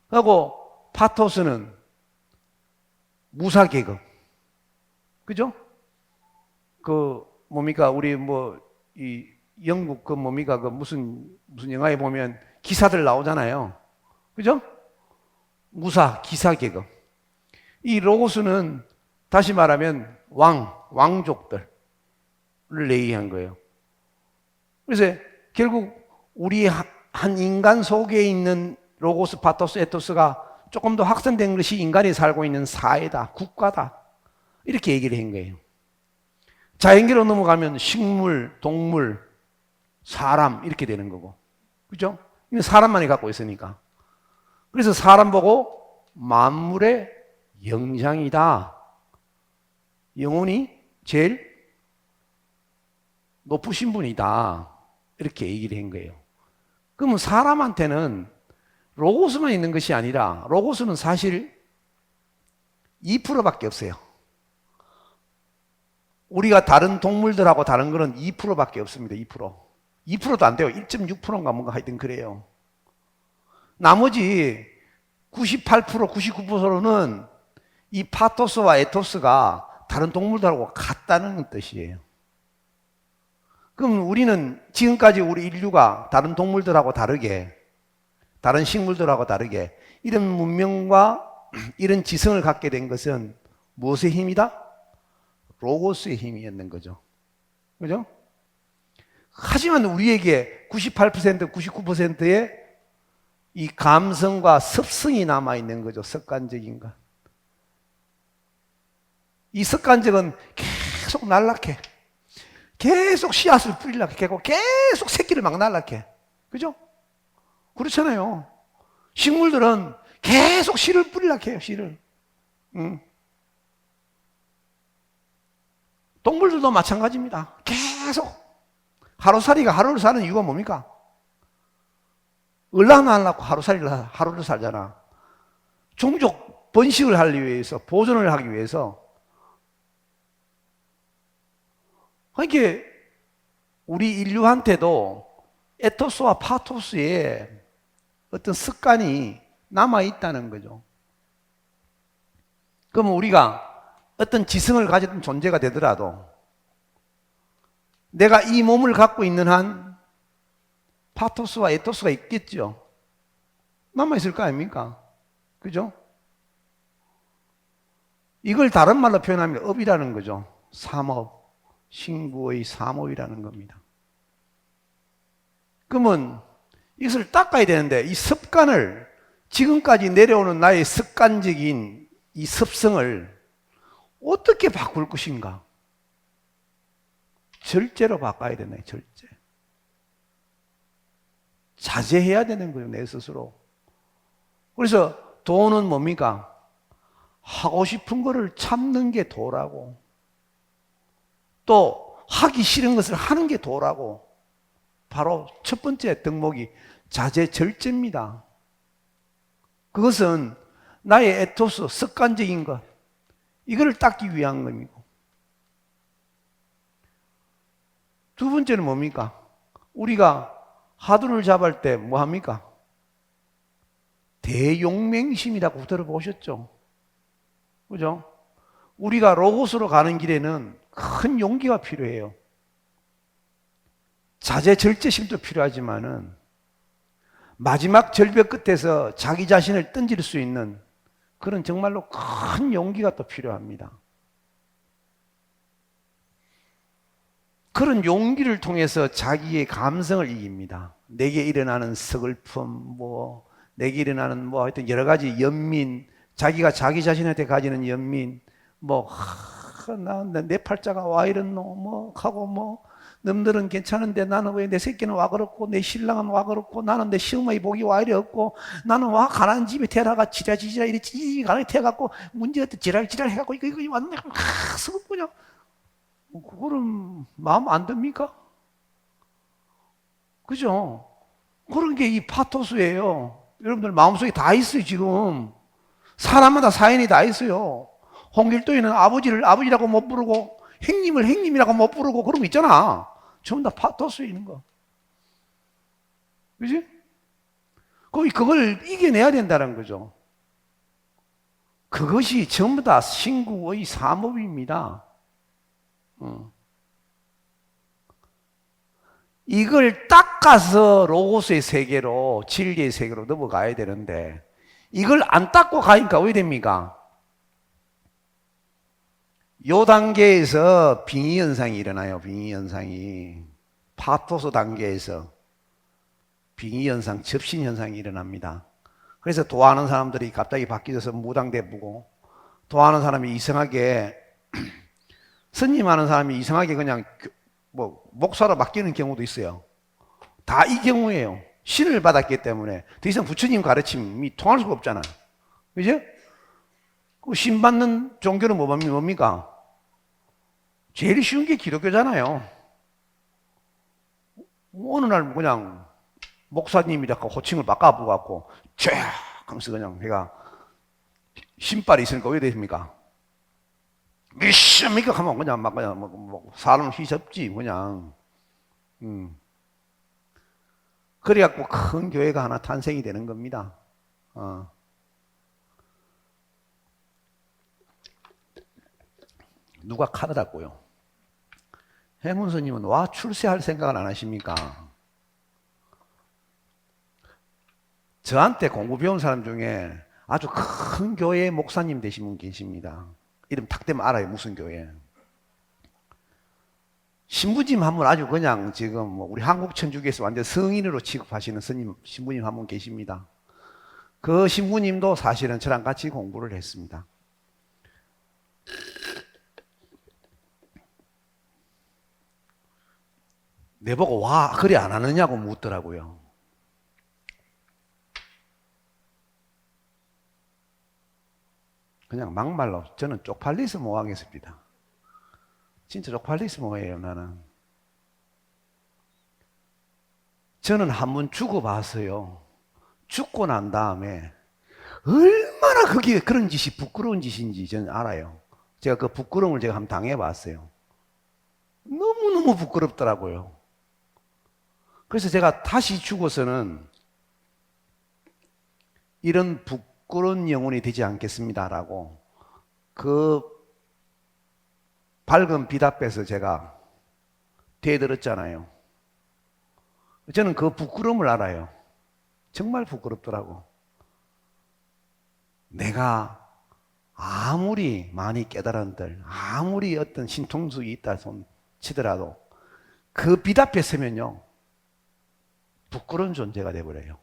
그리고 파토스는 무사계급. 그죠? 그 뭡니까? 우리 이 영국 그 뭡니까? 그 무슨 영화에 보면 기사들 나오잖아요. 그죠? 기사 계급. 이 로고스는 다시 말하면 왕족들을 얘기한 거예요. 그래서 결국 우리 한 인간 속에 있는 로고스, 파토스, 에토스가 조금 더 확산된 것이 인간이 살고 있는 사회다, 국가다. 이렇게 얘기를 한 거예요. 자연계로 넘어가면 식물, 동물, 사람 이렇게 되는 거고. 그죠? 이건 사람만이 갖고 있으니까. 그래서 사람 보고 만물의 영장이다. 영혼이 제일 높으신 분이다. 이렇게 얘기를 한 거예요. 그러면 사람한테는 로고스만 있는 것이 아니라 로고스는 사실 2%밖에 없어요. 우리가 다른 동물들하고 다른 거는 2%밖에 없습니다. 2%. 2%도 안 돼요. 1.6%인가 뭔가 하여튼 그래요. 나머지 98%, 99%는 이 파토스와 에토스가 다른 동물들하고 같다는 뜻이에요. 그럼 우리는 지금까지 우리 인류가 다른 동물들하고 다르게, 다른 식물들하고 다르게 이런 문명과 이런 지성을 갖게 된 것은 무엇의 힘이다? 로고스의 힘이었는 거죠. 그죠? 하지만 우리에게 98%, 99%의 이 감성과 습성이 남아있는 거죠. 습관적인 것. 이 습관적은 계속 날락해. 계속 씨앗을 뿌리려고 하고 계속 새끼를 막 날락해. 그죠? 그렇잖아요. 식물들은 계속 씨를 뿌리려고 해요. 씨를. 동물들도 마찬가지입니다. 계속 하루살이가 하루를 사는 이유가 뭡니까? 을랑날라고 하루를 살잖아. 종족 번식을 하기 위해서, 보존을 하기 위해서. 그러니까 우리 인류한테도 에토스와 파토스의 어떤 습관이 남아있다는 거죠. 그러면 우리가 어떤 지성을 가진 존재가 되더라도 내가 이 몸을 갖고 있는 한 파토스와 에토스가 있겠죠. 남아있을 거 아닙니까? 그죠? 이걸 다른 말로 표현하면 업이라는 거죠. 삼업. 신구의 삼업이라는 겁니다. 그러면 이것을 닦아야 되는데 이 습관을 지금까지 내려오는 나의 습관적인 이 습성을 어떻게 바꿀 것인가? 절제로 바꿔야 되네, 절제. 자제해야 되는 거예요, 내 스스로. 그래서 도는 뭡니까? 하고 싶은 거를 참는 게 도라고. 또 하기 싫은 것을 하는 게 도라고. 바로 첫 번째 덕목이 자제 절제입니다. 그것은 나의 에토스, 습관적인 것, 이거를 닦기 위한 겁니다. 두 번째는 뭡니까? 우리가 하두를 잡을 때 뭐 합니까? 대용맹심이라고 들어보셨죠? 그죠? 우리가 로고스로 가는 길에는 큰 용기가 필요해요. 자제 절제심도 필요하지만은 마지막 절벽 끝에서 자기 자신을 던질 수 있는 그런 정말로 큰 용기가 또 필요합니다. 그런 용기를 통해서 자기의 감성을 이깁니다. 내게 일어나는 서글픔, 내게 일어나는 하여튼 여러 가지 연민, 자기가 자기 자신한테 가지는 연민, 내 팔자가 와 이렇노, 하고 남들은 괜찮은데 나는 왜 내 새끼는 와 그렇고, 내 신랑은 와 그렇고, 나는 내 시어머니 복이 와 이래 없고, 나는 와 가난한 집에 태어나가 지랄지랄 이래 가난하게 태어갖고, 문제가 또 지랄지랄 해갖고, 이거 왔네. 그냥, 그거는 마음 안 듭니까? 그죠? 그런 게 이 파토스예요. 여러분들 마음속에 다 있어요, 지금. 사람마다 사연이 다 있어요. 홍길동이는 아버지를 아버지라고 못 부르고, 형님을 형님이라고 못 부르고, 그런 거 있잖아. 전부 다 파토스에 있는 거. 그지? 그걸 이겨내야 된다는 거죠. 그것이 전부 다 신구의 사업입니다. 이걸 닦아서 로고스의 세계로, 진리의 세계로 넘어가야 되는데, 이걸 안 닦고 가니까 왜 됩니까? 요 단계에서 빙의 현상이 일어나요. 빙의 현상이. 파토스 단계에서 빙의 현상, 접신 현상이 일어납니다. 그래서 도와하는 사람들이 갑자기 바뀌어서 무당대부고, 도와하는 사람이 이상하게, 스님하는 사람이 이상하게 그냥 목사로 바뀌는 경우도 있어요. 다 이 경우예요. 신을 받았기 때문에 더 이상 부처님 가르침이 통할 수가 없잖아요. 그죠? 그 신 받는 종교는 뭡니까? 제일 쉬운 게 기독교잖아요. 어느 날 그냥 목사님이라고 호칭을 바꿔보고 쫙 하면서 그냥 내가 신발이 있으니까 왜 됩니까? 미션미까 하면 그냥 막 그냥 사람 휘잡지 그냥. 그래갖고 큰 교회가 하나 탄생이 되는 겁니다. 누가 카더라고요. 행운 스님은 와 출세할 생각을 안 하십니까? 저한테 공부 배운 사람 중에 아주 큰 교회 목사님 되신 분 계십니다. 이름 탁 대면 알아요. 무슨 교회. 신부님 한 분 아주 그냥 지금 우리 한국 천주교에서 완전 성인으로 취급하시는 스님, 신부님 한 분 계십니다. 그 신부님도 사실은 저랑 같이 공부를 했습니다. 내보고 와 그래 안 하느냐고 묻더라고요. 그냥 막말로 저는 쪽팔려서 못 하겠습니다. 진짜 쪽팔려서 뭐예요 나는. 저는 한번 죽어봤어요. 죽고 난 다음에 얼마나 그게 그런 짓이 부끄러운 짓인지 저는 알아요. 제가 그 부끄러움을 제가 한번 당해봤어요. 너무너무 부끄럽더라고요. 그래서 제가 다시 죽어서는 이런 부끄러운 영혼이 되지 않겠습니다라고 그 밝은 빛 앞에서 제가 대들었잖아요. 저는 그 부끄러움을 알아요. 정말 부끄럽더라고. 내가 아무리 많이 깨달은들, 아무리 어떤 신통수가 있다 손 치더라도 그 빛 앞에 서면요 부끄러운 존재가 돼버려요.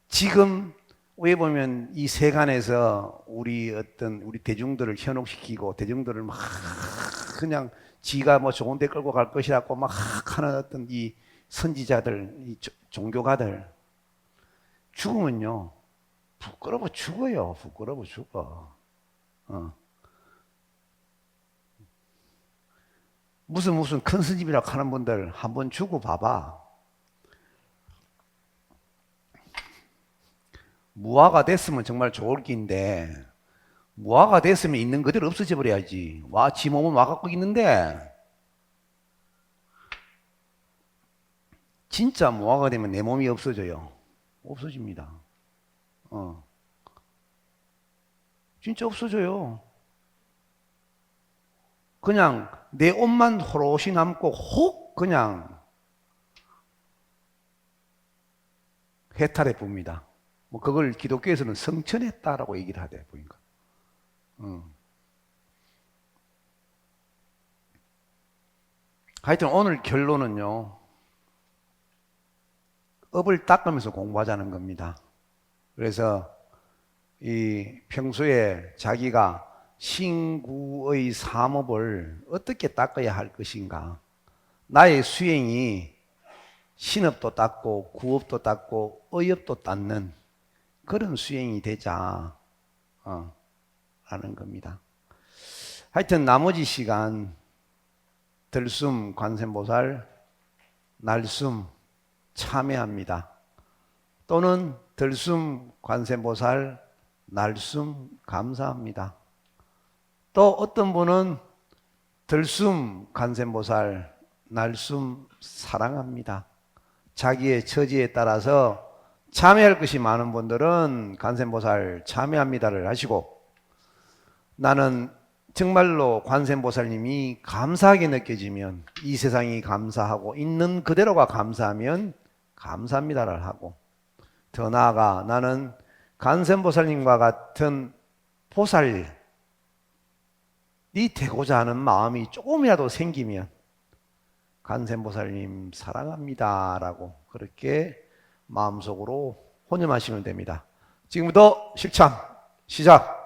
지금 왜 보면 이 세간에서 우리 대중들을 현혹시키고 대중들을 막 그냥 지가 뭐 좋은 데 끌고 갈 것이라고 막 하는 어떤 이 선지자들, 이 종교가들 죽으면요 부끄러워 죽어요. 부끄러워 죽어. 무슨 큰 스님이라고 하는 분들 한번 죽어 봐봐. 무화가 됐으면 정말 좋을 긴데 무화가 됐으면 있는 그대로 없어져 버려야지. 지 몸은 와 갖고 있는데 진짜 무화가 되면 내 몸이 없어져요. 없어집니다. 진짜 없어져요. 그냥 내 옷만 호로시 남고 혹 그냥 해탈해 봅니다. 뭐 그걸 기독교에서는 성천했다라고 얘기를 하대 보니까. 하여튼 오늘 결론은요. 업을 닦으면서 공부하자는 겁니다. 그래서 이 평소에 자기가 신구의 삼업을 어떻게 닦아야 할 것인가. 나의 수행이 신업도 닦고 구업도 닦고 의업도 닦는 그런 수행이 되자 라는 겁니다. 하여튼 나머지 시간 들숨 관세음보살 날숨 참여합니다. 또는 들숨 관세음보살 날숨 감사합니다. 또 어떤 분은 들숨 관세음보살 날숨 사랑합니다. 자기의 처지에 따라서 참여할 것이 많은 분들은 관세음보살 참여합니다를 하시고, 나는 정말로 관세음보살님이 감사하게 느껴지면, 이 세상이 감사하고 있는 그대로가 감사하면 감사합니다를 하고, 더 나아가 나는 관세음보살님과 같은 보살이 되고자 하는 마음이 조금이라도 생기면 관세음보살님 사랑합니다라고 그렇게 마음속으로 혼념하시면 됩니다. 지금부터 실천 시작.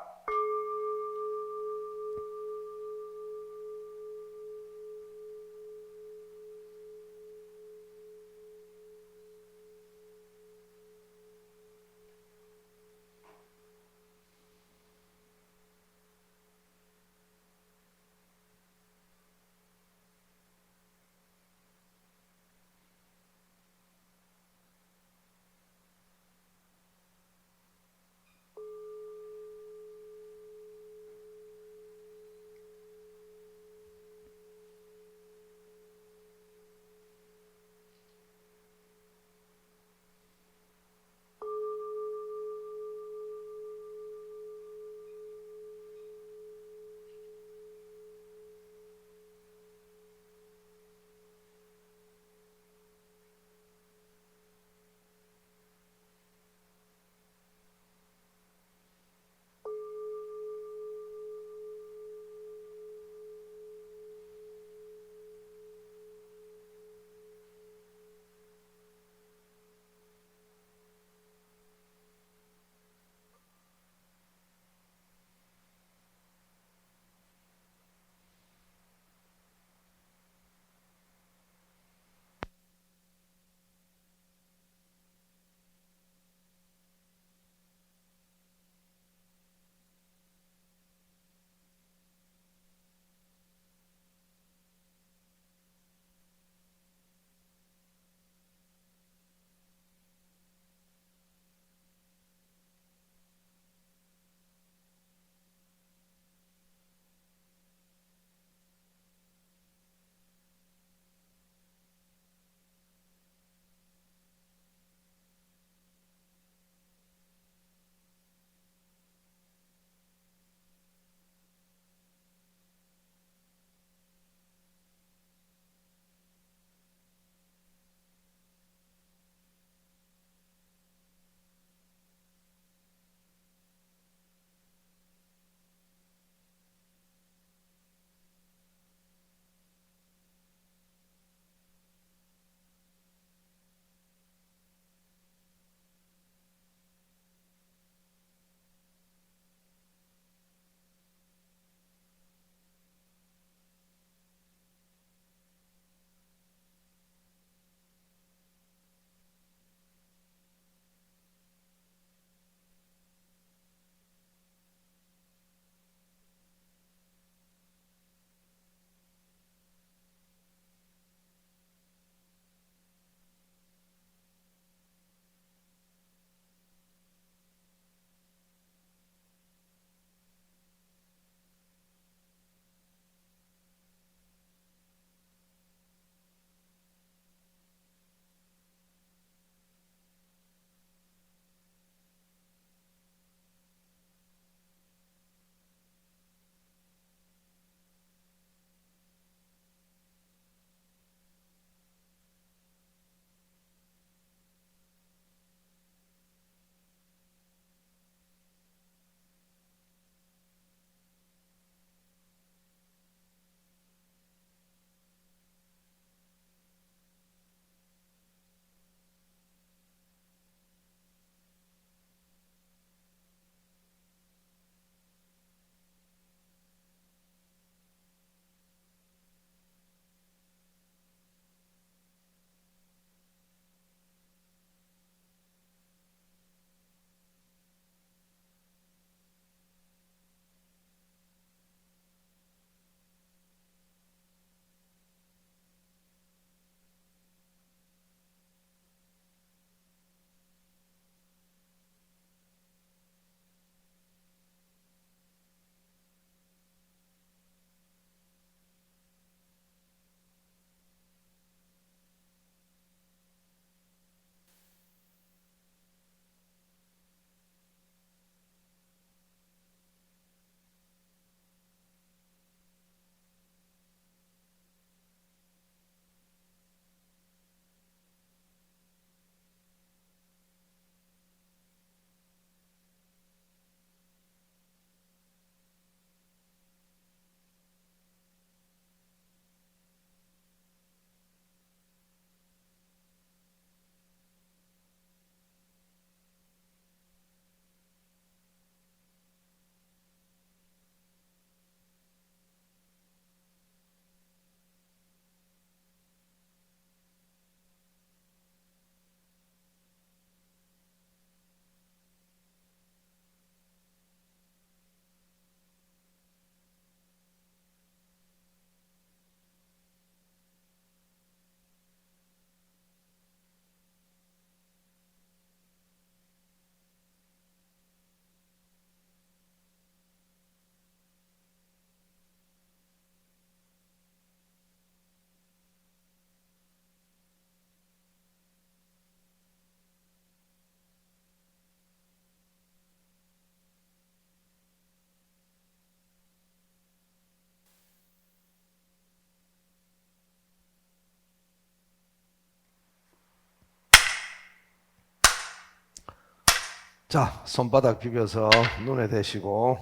자, 손바닥 비벼서 눈에 대시고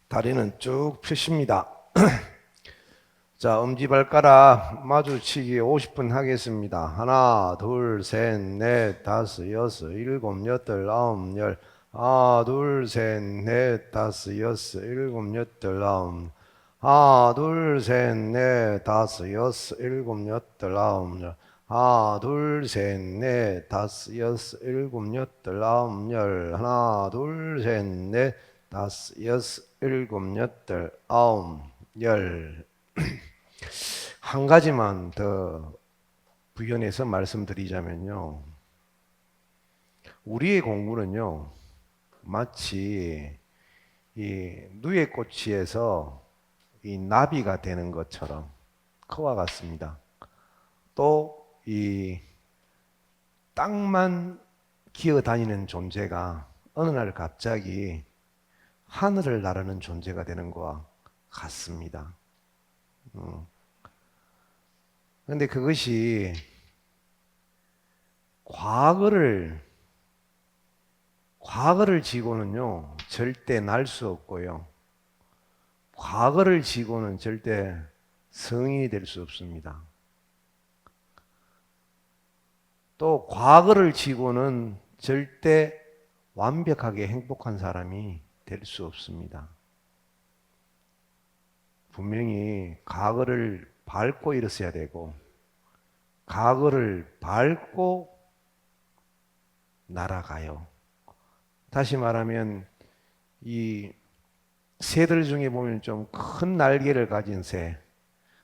다리는 쭉 펴십니다. 자, 엄지발가락 마주치기 50분 하겠습니다. 하나, 둘, 셋, 넷, 다섯, 여섯, 일곱, 여덟, 아홉, 열. 하나, 둘, 셋, 넷, 다섯, 여섯, 일곱, 여덟, 아홉. 하나, 둘, 셋, 넷, 다섯, 여섯, 일곱, 여덟, 아홉, 열. 하나, 둘, 셋, 넷, 다섯, 여섯, 일곱, 여덟, 아홉, 열. 하나, 둘, 셋, 넷, 다섯, 여섯, 일곱, 여덟, 아홉, 열. 한 가지만 더 부연해서 말씀드리자면요. 우리의 공부는요, 마치 이 누에꼬치에서 이 나비가 되는 것처럼 그와 같습니다. 또 이 땅만 기어다니는 존재가 어느 날 갑자기 하늘을 나르는 존재가 되는 것과 같습니다. 그런데 그것이 과거를 지고는요 절대 날 수 없고요. 과거를 지고는 절대 성인이 될 수 없습니다. 또 과거를 지고는 절대 완벽하게 행복한 사람이 될 수 없습니다. 분명히 과거를 밟고 일어서야 되고 과거를 밟고 날아가요. 다시 말하면 이 새들 중에 보면 좀 큰 날개를 가진 새,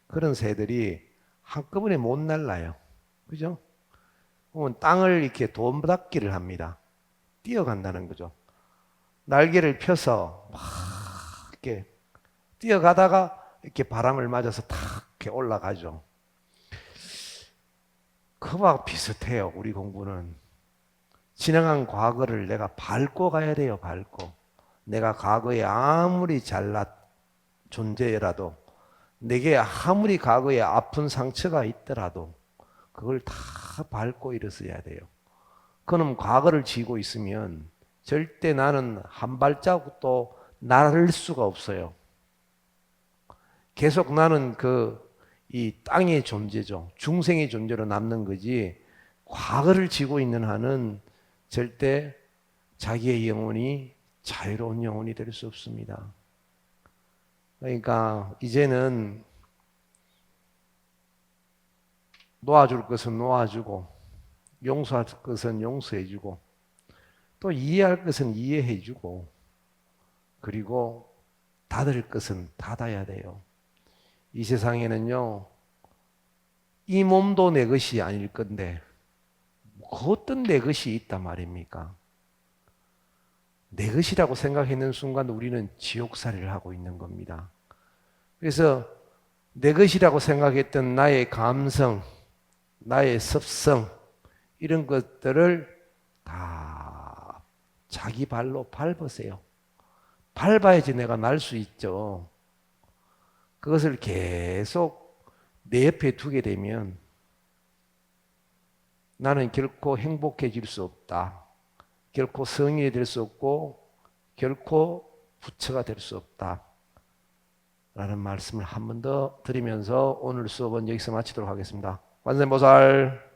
그런 새들이 한꺼번에 못 날라요. 그죠? 그러면 땅을 이렇게 도움닫기를 합니다. 뛰어간다는 거죠. 날개를 펴서 막 이렇게 뛰어가다가 이렇게 바람을 맞아서 탁 이렇게 올라가죠. 그와 비슷해요. 우리 공부는 지나간 과거를 내가 밟고 가야 돼요. 밟고. 내가 과거에 아무리 잘난 존재라도, 내게 아무리 과거에 아픈 상처가 있더라도 그걸 다 밟고 일어서야 돼요. 그럼 과거를 지고 있으면 절대 나는 한 발자국도 나를 수가 없어요. 계속 나는 이 땅의 존재죠. 중생의 존재로 남는 거지, 과거를 지고 있는 한은 절대 자기의 영혼이 자유로운 영혼이 될 수 없습니다. 그러니까 이제는 놓아줄 것은 놓아주고, 용서할 것은 용서해주고, 또 이해할 것은 이해해주고, 그리고 닫을 것은 닫아야 돼요. 이 세상에는요, 이 몸도 내 것이 아닐 건데 그 어떤 내 것이 있단 말입니까? 내 것이라고 생각했는 순간 우리는 지옥살이를 하고 있는 겁니다. 그래서 내 것이라고 생각했던 나의 감성, 나의 습성, 이런 것들을 다 자기 발로 밟으세요. 밟아야지 내가 날 수 있죠. 그것을 계속 내 옆에 두게 되면 나는 결코 행복해질 수 없다. 결코 성인이 될 수 없고 결코 부처가 될 수 없다. 라는 말씀을 한 번 더 드리면서 오늘 수업은 여기서 마치도록 하겠습니다. 관세음보살.